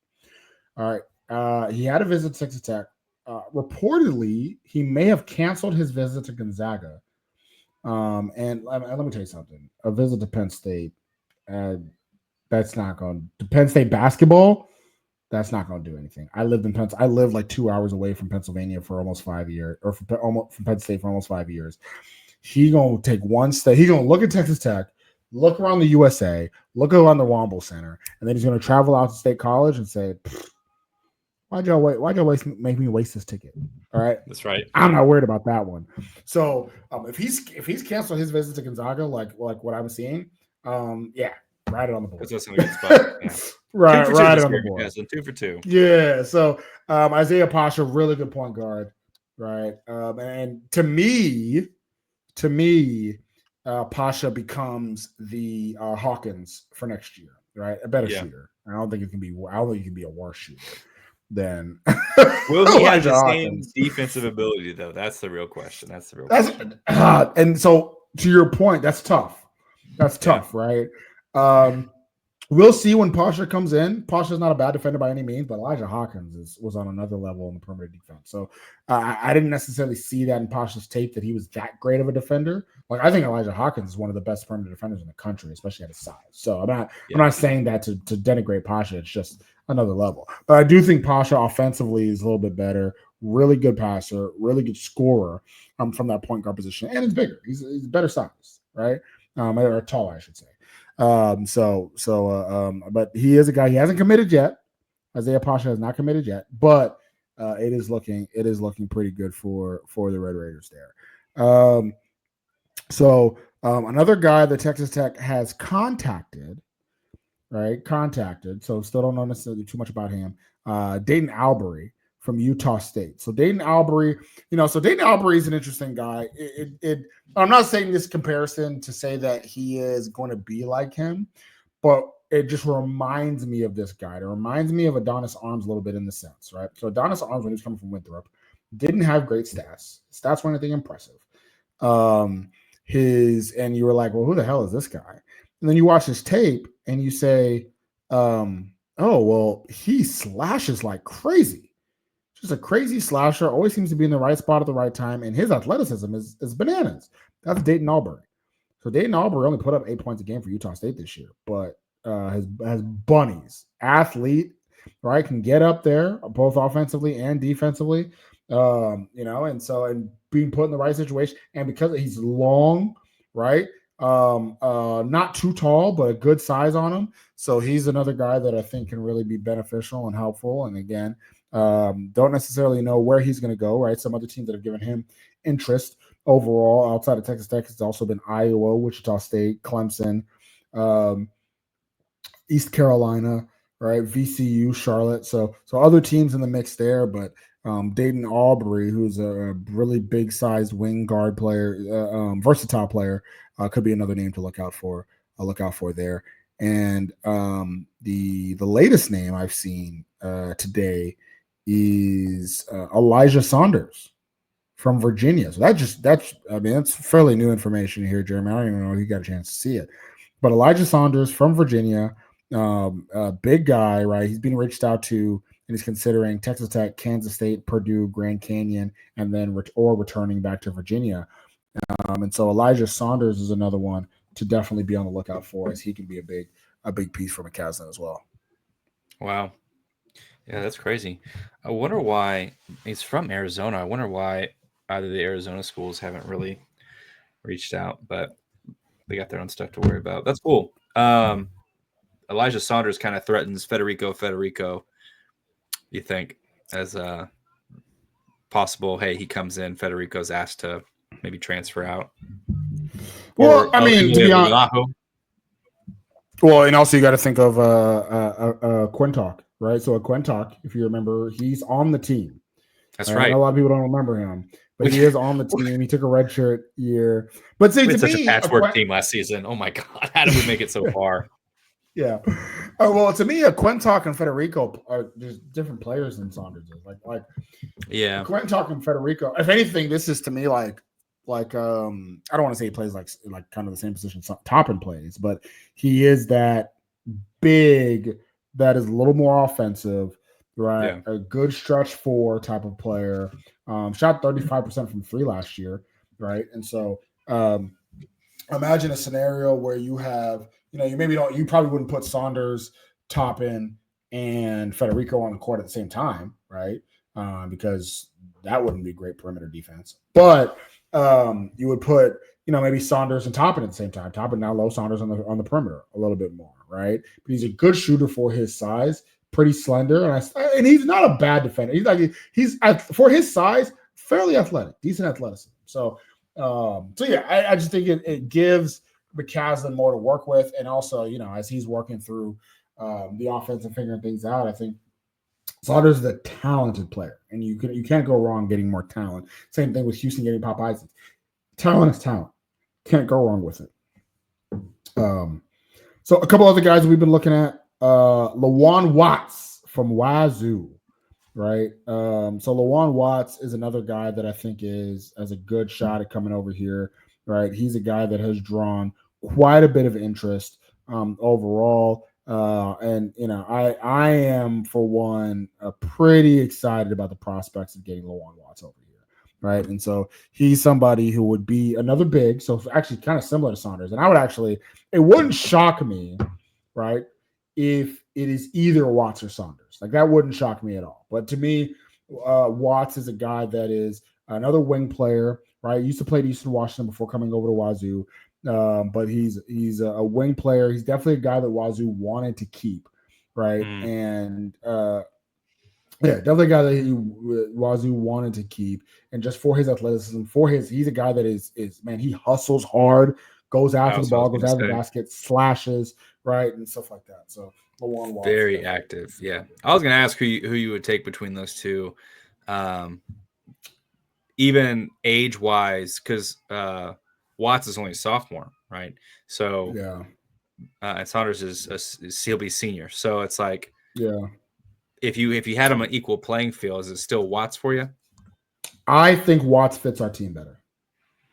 All right. He had a visit to Texas Tech. Reportedly, he may have canceled his visit to Gonzaga. And let me tell you something. A visit to Penn State, that's not going to Penn State basketball. That's not going to do anything. I lived like 2 hours away from Pennsylvania for almost 5 years, or from Penn State for almost 5 years. He gonna take one step. He's gonna look at Texas Tech, look around the USA, look around the Womble Center, and then he's gonna travel out to State College and say, "Why'd y'all make me waste this ticket?" All right, that's right. I'm not worried about that one. So if he's canceled his visit to Gonzaga, like what I'm seeing, yeah, ride it on the board. That's a good spot. Yeah. Ride it on the board. Yes, 2 for 2. Yeah. So Isaiah Pasha, really good point guard, right? And to me, Pasha becomes the Hawkins for next year, right? A better shooter. I don't think he can be a worse shooter than. Will he have the same defensive ability though? That's the real question. And so to your point, that's tough. Right? We'll see when Pasha comes in. Pasha's not a bad defender by any means, but Elijah Hawkins was on another level in the perimeter defense. So I didn't necessarily see that in Pasha's tape that he was that great of a defender. Like I think Elijah Hawkins is one of the best perimeter defenders in the country, especially at his size. So I'm not saying that to denigrate Pasha. It's just another level. But I do think Pasha offensively is a little bit better. Really good passer, really good scorer from that point guard position, and he's bigger. He's better size, right? Or taller, I should say. But he is a guy. He hasn't committed yet. Isaiah Pasha has not committed yet, but it is looking pretty good for the Red Raiders there. Another guy that Texas Tech has contacted. So still don't know necessarily too much about him. Dayton Albury from Utah State. So Dayton Albury is an interesting guy. I'm not saying this comparison to say that he is going to be like him, but it just reminds me of this guy. It reminds me of Adonis Arms a little bit in the sense, right? So Adonis Arms, when he was coming from Winthrop, didn't have great stats. Stats weren't anything impressive. And you were like, well, who the hell is this guy? And then you watch his tape and you say, oh, well, he slashes like crazy. Just a crazy slasher, always seems to be in the right spot at the right time, and his athleticism is bananas. That's Dayton Albury. So Dayton Albury only put up 8 points a game for Utah State this year, but has bunnies, athlete, right? Can get up there both offensively and defensively, and being put in the right situation, and because he's long, right? Not too tall, but a good size on him. So he's another guy that I think can really be beneficial and helpful. And again, don't necessarily know where he's going to go, right? Some other teams that have given him interest overall outside of Texas Tech has also been Iowa, Wichita State, Clemson, East Carolina, right? VCU, Charlotte. So other teams in the mix there, but Dayton Albury, who's a really big sized wing guard player, versatile player, could be another name to look out for there. And the latest name I've seen today is Elijah Saunders from Virginia. So that's fairly new information here, Jeremy. I don't even know if you got a chance to see it. But Elijah Saunders from Virginia, a big guy, right? He's being reached out to, and he's considering Texas Tech, Kansas State, Purdue, Grand Canyon, and then returning back to Virginia. And so Elijah Saunders is another one to definitely be on the lookout for, as he can be a big piece for McCaslin as well. Wow. Yeah, that's crazy. I wonder why he's from Arizona. I wonder why either the Arizona schools haven't really reached out, but they got their own stuff to worry about. That's cool. Elijah Saunders kind of threatens Federico, you think, as a possible, hey, he comes in, Federico's asked to maybe transfer out. Well, to be honest, and also you got to think of Quintok, right? So Quintok, if you remember, he's on the team. That's right. A lot of people don't remember him, but he is on the team. He took a redshirt year. But see, it's such a patchwork team last season. Oh my God, how did we make it so far? Yeah. Oh, well, to me, Quintok and Federico are just different players than Saunders is. Like Yeah. Quintok and Federico. If anything, this is to me like I don't want to say he plays like kind of the same position Toppin plays, but he is that big that is a little more offensive, right? Yeah. A good stretch four type of player. Shot 35% from three last year, right? And so imagine a scenario where you have, you maybe don't, you probably wouldn't put Saunders, Toppin, and Federico on the court at the same time, right? Because that wouldn't be great perimeter defense. But you would put, maybe Saunders and Toppin at the same time. Toppin now low, Saunders on the perimeter a little bit more, right? But he's a good shooter for his size, pretty slender, and he's not a bad defender. He's for his size, fairly athletic, decent athleticism. So yeah, I just think it gives McCaslin more to work with, and also as he's working through the offense and figuring things out, I think Saunders is a talented player, and you can't go wrong getting more talent. Same thing with Houston getting Pop Isaac. Talent is talent. Can't go wrong with it. So a couple other guys we've been looking at. Lawan Watts from Wazoo, right? So Lawan Watts is another guy that I think has a good shot at coming over here, right? He's a guy that has drawn quite a bit of interest overall. And I am for one pretty excited about the prospects of getting Lawan Watts over here, right? And so he's somebody who would be another big, so actually kind of similar to Saunders. And it wouldn't shock me, right, if it is either Watts or Saunders. Like that wouldn't shock me at all. But to me, Watts is a guy that is another wing player, right? He used to play at Eastern Washington before coming over to Wazoo. But he's a wing player. He's definitely a guy that Wazoo wanted to keep, right? And yeah, definitely a guy that Wazoo wanted to keep, and just for his athleticism, he's a guy that is man, he hustles hard, goes after the ball, goes after the basket, slashes, right, and stuff like that. So Lawan Watts, very active. Yeah, I was gonna ask who you would take between those two, even age wise, because Watts is only a sophomore, right? So yeah, and Saunders is he'll be senior. So it's like, yeah. If you had him on equal playing field, is it still Watts for you? I think Watts fits our team better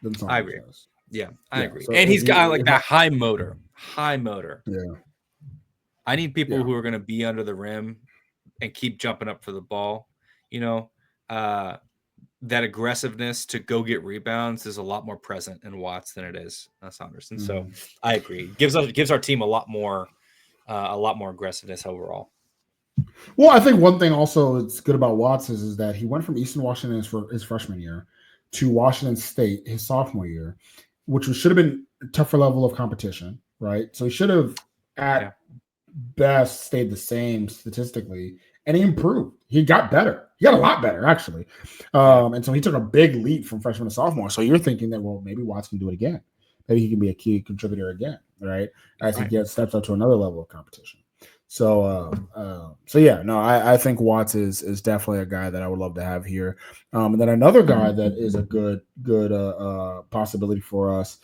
than Saunders I agree. does. Yeah, I agree. So and he's got like that high motor. Yeah. I need people who are going to be under the rim and keep jumping up for the ball. That aggressiveness to go get rebounds is a lot more present in Watts than it is Saunders. And so I agree. Gives our team a lot more aggressiveness overall. Well, I think one thing also that's good about Watts is that he went from Eastern Washington his freshman year to Washington State his sophomore year, which should have been a tougher level of competition, right? So he should have at best stayed the same statistically, and he improved. He got better. He got a lot better, actually. And so he took a big leap from freshman to sophomore. So you're thinking that, well, maybe Watts can do it again. Maybe he can be a key contributor again, right? As he steps up to another level of competition. So yeah, no, I think Watts is definitely a guy that I would love to have here. And then another guy that is a good possibility for us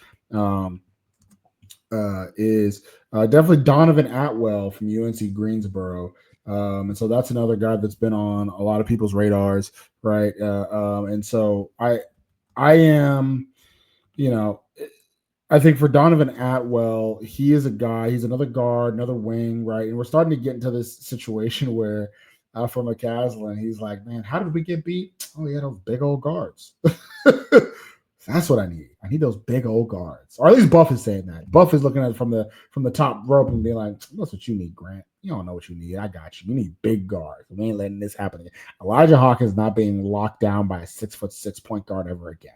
is definitely Donovan Atwell from UNC Greensboro. And so that's another guy that's been on a lot of people's radars, right? And so I am, I think for Donovan Atwell, he is a guy, he's another guard, another wing, right? And we're starting to get into this situation where for McCaslin, he's like, man, how did we get beat? Oh, yeah, those big old guards. That's what I need. I need those big old guards. Or at least Buff is saying that. Buff is looking at it from the top rope and being like, that's what you need, Grant. You don't know what you need. I got you. You need big guards. We ain't letting this happen again. Elijah Hawkins is not being locked down by a 6'6" point guard ever again.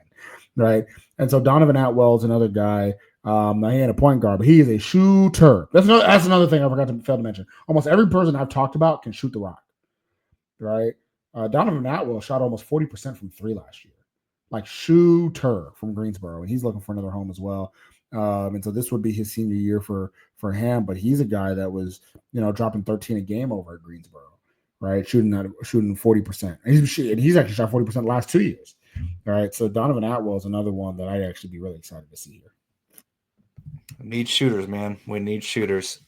Right. And so Donovan Atwell is another guy. Now he ain't a point guard, but he is a shooter. That's another thing I forgot to fail to mention. Almost every person I've talked about can shoot the rock. Right. Donovan Atwell shot almost 40% from three last year. Like shooter from Greensboro, and he's looking for another home as well. And so this would be his senior year for him, but he's a guy that was, dropping 13 a game over at Greensboro, right? Shooting 40%. And he's actually shot 40% the last 2 years. All right. So Donovan Atwell is another one that I'd actually be really excited to see here. We need shooters, man. We need shooters.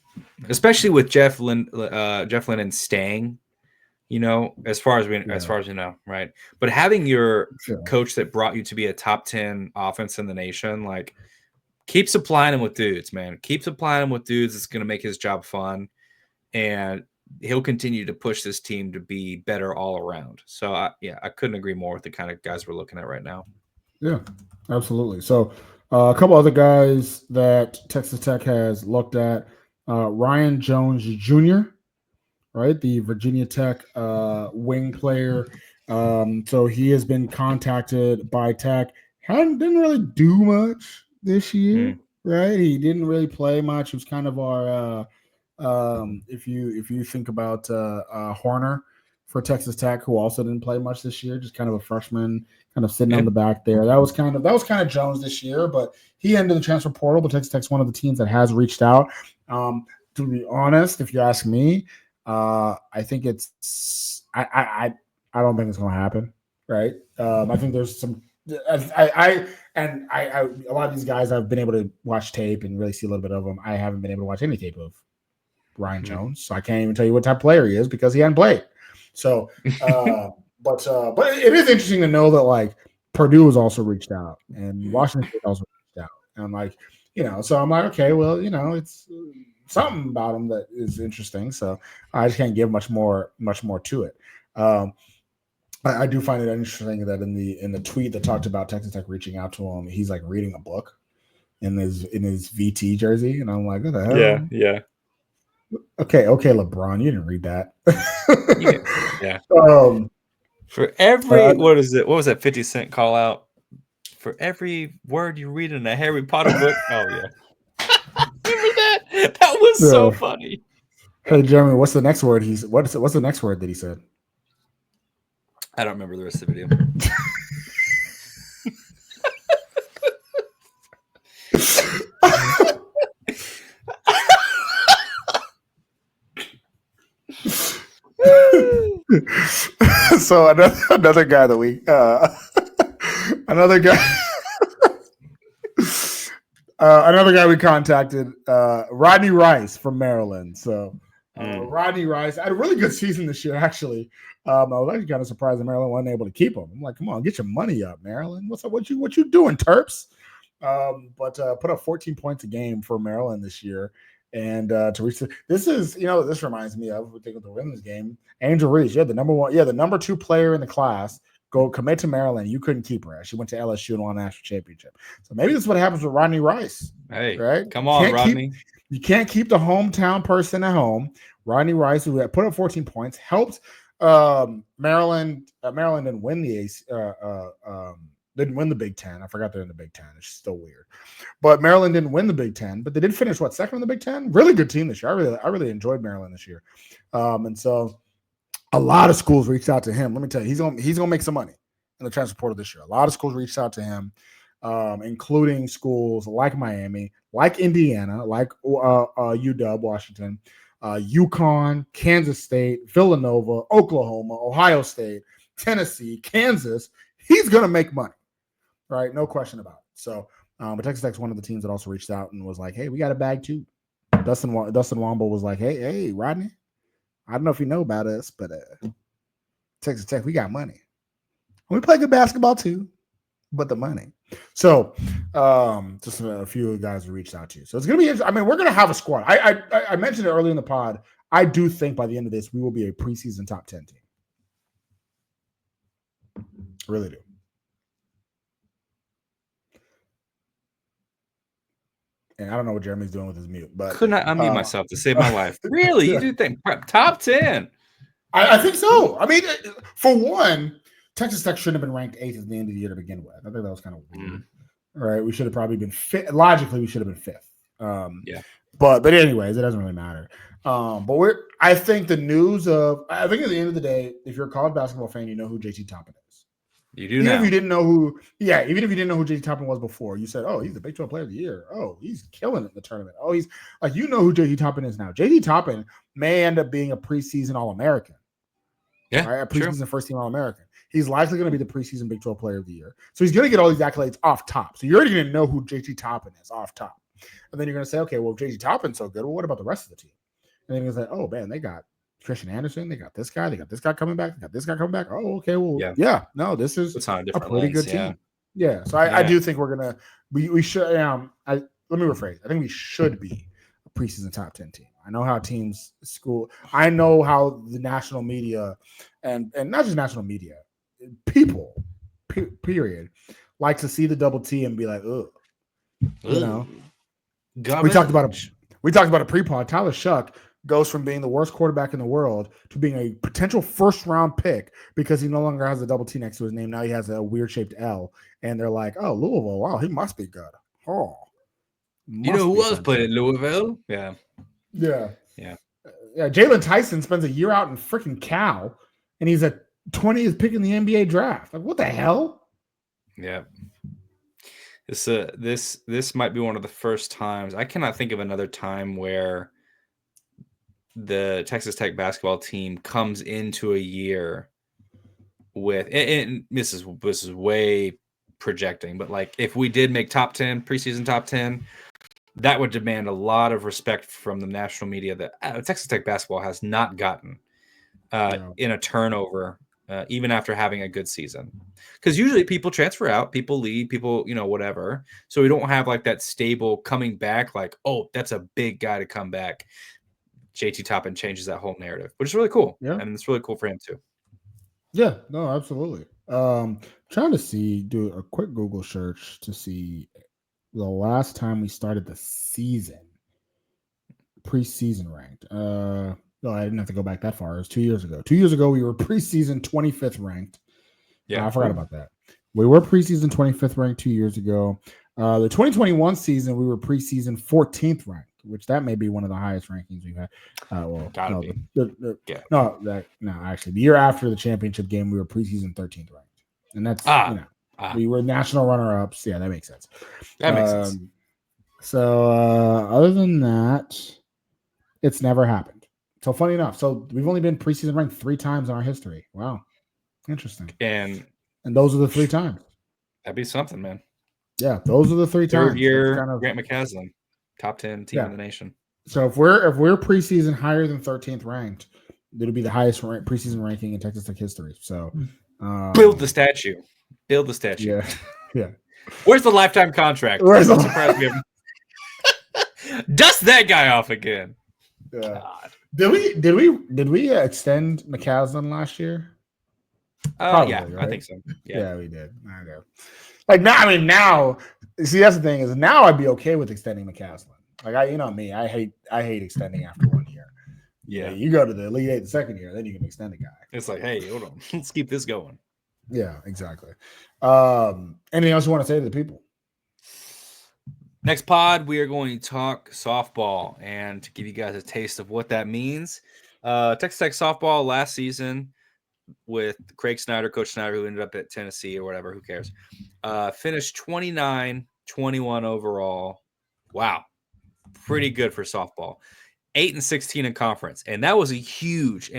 especially with Jeff Linden staying. As far as we know, right? But having your coach that brought you to be a top 10 offense in the nation, like, keep supplying him with dudes, man. Keep supplying him with dudes. It's going to make his job fun, and he'll continue to push this team to be better all around. So, I couldn't agree more with the kind of guys we're looking at right now. Yeah, absolutely. So, a couple other guys that Texas Tech has looked at: Ryan Jones Jr., right, the Virginia Tech wing player. So he has been contacted by Tech. Didn't really do much this year, right? He didn't really play much. He was kind of our if you think about Horner for Texas Tech, who also didn't play much this year, just kind of a freshman, kind of sitting on the back there. That was kind of Jones this year, but he ended the transfer portal. But Texas Tech's one of the teams that has reached out. To be honest, if you ask me, I think it's I don't think it's going to happen, right? I think there's some. A lot of these guys I've been able to watch tape and really see a little bit of them. I haven't been able to watch any tape of Ryan Jones, so I can't even tell you what type of player he is because he hadn't played. So, but it is interesting to know that, like, Purdue has also reached out and Washington State also reached out, and I'm like, so I'm like, okay, well, it's something about him that is interesting. So I just can't give much more to it. I do find it interesting that in the tweet that talked about Texas Tech reaching out to him, he's like reading a book in his VT jersey, and I'm like, what the hell? Yeah. Okay, LeBron, you didn't read that. Yeah. For every what was that 50 Cent call out? For every word you read in a Harry Potter book. Oh yeah. Remember that? That was so funny. Hey Jeremy, what's the next word what's the next word that he said? I don't remember the rest of the video. So another guy that we another guy we contacted, Rodney Rice from Maryland. So Rodney Rice had a really good season this year, actually. I was actually kind of surprised that Maryland wasn't able to keep him. I'm like, come on, get your money up, Maryland. What's up? What you doing, Terps? But put up 14 points a game for Maryland this year. And to reach this reminds me of, we think of the women's game. Angel Reese, the number 2 player in the class, go commit to Maryland. You couldn't keep her. She went to LSU and won a national championship. So maybe that's what happens with Rodney Rice. Hey, right? Come on, Rodney. You can't keep the hometown person at home. Rodney Rice, who had put up 14 points, helped Maryland. Maryland didn't win didn't win the Big Ten. I forgot they're in the Big Ten. It's still weird. But Maryland didn't win the Big Ten, but they did finish second in the Big Ten. Really good team this year. I really enjoyed Maryland this year. And so a lot of schools reached out to him. Let me tell you, he's gonna make some money in the transfer portal this year. A lot of schools reached out to him, including schools like Miami, like Indiana, like UW, Washington, UConn, Kansas State, Villanova, Oklahoma, Ohio State, Tennessee, Kansas. He's gonna make money, right? No question about it. So, but Texas Tech's one of the teams that also reached out and was like, "Hey, we got a bag too." Dustin Womble was like, "Hey, Rodney, I don't know if you know about us, but Texas Tech, we got money. We play good basketball too, but the money." So, just a few guys who reached out to you. So it's gonna be. I mean, we're gonna have a squad. I mentioned it earlier in the pod. I do think by the end of this, we will be a preseason top 10 team. Really do. And I don't know what Jeremy's doing with his mute, but could not unmute myself to save my life. Really? You do think top 10? I think so. I mean, for one, Texas Tech shouldn't have been ranked 8th at the end of the year to begin with. I think that was kind of weird. Right? We should have probably been fifth. Logically, we should have been 5th. Yeah. But anyways, it doesn't really matter. But I think the news of, I think at the end of the day, if you're a college basketball fan, you know who JT Toppin is. You do even now. If you didn't know who, even if you didn't know who JT Toppin was before, you said, "Oh, he's the Big 12 Player of the Year. Oh, he's killing it in the tournament. Oh, he's like, you know who JT Toppin is now. JT Toppin may end up being a preseason All-American. Yeah, right? A preseason first-team All-American. He's likely going to be the preseason Big 12 Player of the Year. So he's going to get all these accolades off top. So you're already going to know who JT Toppin is off top. And then you're going to say, okay, well, JT Toppin's so good. Well, what about the rest of the team? And then you're going to say, oh, man, they got Christian Anderson. They got this guy. They got this guy coming back. They got this guy coming back. Oh, okay. Well, yeah. No, this is it's on a a different pretty lens, good team. Yeah. So I do think we're going to – we should let me rephrase. I think we should be a preseason top 10 team. I know how teams school – I know how the national media and not just national media, people, period, like to see the double T and be like, ugh. You know, we talked about a pre-pod. Tyler Shuck goes from being the worst quarterback in the world to being a potential first-round pick because he no longer has a double T next to his name. Now he has a weird-shaped L, and they're like, "Oh, Louisville, wow, he must be good." Oh, you know who else played at Louisville? Yeah. Jalen Tyson spends a year out in freaking Cal, and he's a 20th pick in the NBA draft. Like, what the hell? Yeah. This might be one of the first times. I cannot think of another time where the Texas Tech basketball team comes into a year with, and this is way projecting, but like if we did make preseason top 10, that would demand a lot of respect from the national media that Texas Tech basketball has not gotten in a turnover. Even after having a good season, because usually people transfer out, people leave, people, whatever. So we don't have like that stable coming back, like, oh, that's a big guy to come back. JT Toppin changes that whole narrative, which is really cool. Yeah. And it's really cool for him too. Yeah, no, absolutely. Trying to do a quick Google search to see the last time we started the season, preseason ranked. No, I didn't have to go back that far. It was 2 years ago. 2 years ago, we were preseason 25th ranked. Yeah, I forgot about that. We were preseason 25th ranked 2 years ago. The 2021 season, we were preseason 14th ranked, which that may be one of the highest rankings we've had. Actually, the year after the championship game, we were preseason 13th ranked, and that's we were national runner-ups. Yeah, that makes sense. That makes sense. So other than that, it's never happened. So funny enough, so we've only been preseason ranked 3 times in our history. Wow, interesting. And those are the 3 times. That'd be something, man. Yeah, those are the 3 times. Third year, Grant McCasland, top 10 team in the nation. So if we're preseason higher than 13th ranked, it'll be the highest preseason ranking in Texas Tech history. So build the statue. Yeah. Where's the lifetime contract? I'm surprised we haven't. Dust that guy off again. God. Did we extend McCaslin last year? Probably, right? I think so. Yeah, we did. I know. Like now, see, that's the thing is now I'd be okay with extending McCaslin. Like I hate extending after 1 year. Yeah, you go to the Elite Eight the second year, then you can extend the guy. It's like, hey, hold on, let's keep this going. Yeah, exactly. Anything else you want to say to the people? Next pod, we are going to talk softball, and to give you guys a taste of what that means. Texas Tech softball last season with Craig Snyder, Coach Snyder, who ended up at Tennessee or whatever, who cares, finished 29-21 overall. Wow. Pretty good for softball. 8-16 in conference. And that was a huge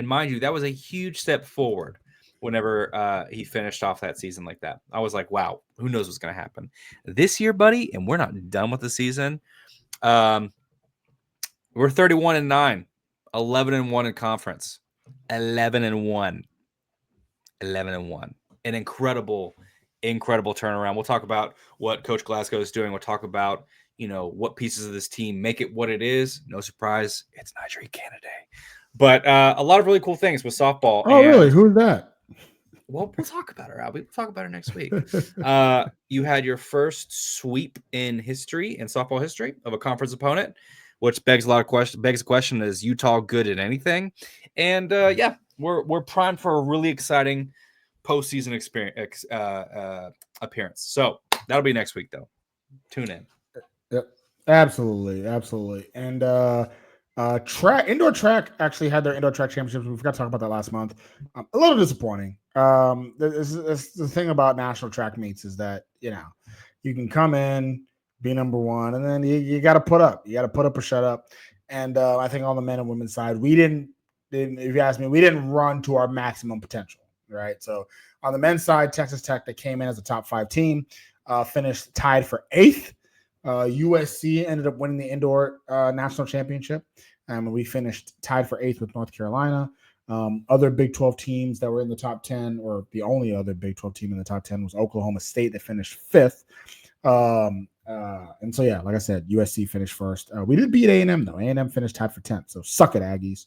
step forward whenever he finished off that season like that. I was like, wow, who knows what's going to happen this year, buddy? And we're not done with the season. We're 31-9, 11-1 in conference, 11-1. An incredible turnaround. We'll talk about what Coach Glasgow is doing. We'll talk about, what pieces of this team make it what it is. No surprise, it's Nigeria Canada. But a lot of really cool things with softball. Oh, really? Who's that? Well, we'll talk about her, Albie. We'll talk about her next week. You had your first sweep in softball history, of a conference opponent, which begs a question: is Utah good at anything? And we're primed for a really exciting postseason appearance. So that'll be next week, though. Tune in. Yep, absolutely. And indoor track actually had their indoor track championships. We forgot to talk about that last month. A little disappointing. This the thing about national track meets is that you can come in, be number one, and then you got to put up. You got to put up or shut up. And I think on the men and women's side, we didn't. If you ask me, we didn't run to our maximum potential, right? So on the men's side, Texas Tech, that came in as a top 5 team, finished tied for 8th. USC ended up winning the indoor national championship. We finished tied for 8th with North Carolina. Other Big 12 teams that were in the top 10, or the only other Big 12 team in the top 10 was Oklahoma State that finished 5th. And so, yeah, like I said, USC finished first. We did beat A&M, though. A&M finished tied for 10th, so suck it, Aggies.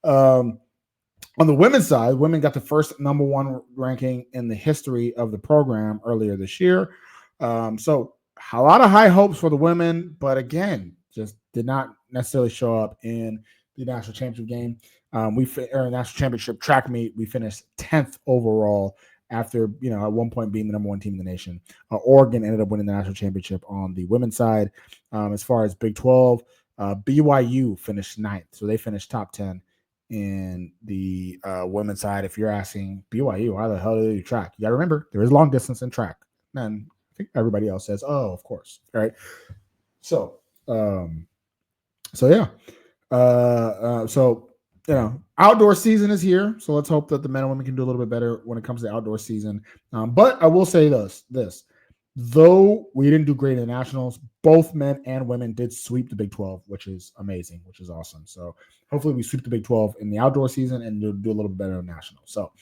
On the women's side, women got the first number 1 ranking in the history of the program earlier this year. So a lot of high hopes for the women, but again, just did not necessarily show up in the national championship game. National championship track meet, we finished 10th overall after, at one point being the number 1 team in the nation. Oregon ended up winning the national championship on the women's side. As far as Big 12, BYU finished 9th, so they finished top 10 in the women's side. If you're asking BYU, why the hell do they do track? You got to remember, there is long distance in track. And I think everybody else says, oh, of course. All right. So, yeah. Outdoor season is here. So let's hope that the men and women can do a little bit better when it comes to outdoor season. But I will say this, though we didn't do great in the nationals, both men and women did sweep the Big 12, which is amazing, which is awesome. So hopefully we sweep the Big 12 in the outdoor season and do a little bit better in nationals. So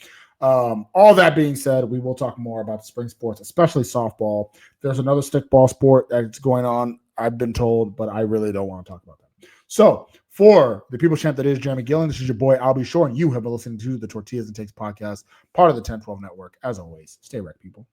all that being said, we will talk more about the spring sports, especially softball. There's another stickball sport that's going on, I've been told, but I really don't want to talk about that. So for the people champ that is Jeremy Gillen, this is your boy, Albie Shore, and you have been listening to the Tortillas and Takes podcast, part of the 1012 network. As always, stay right, people.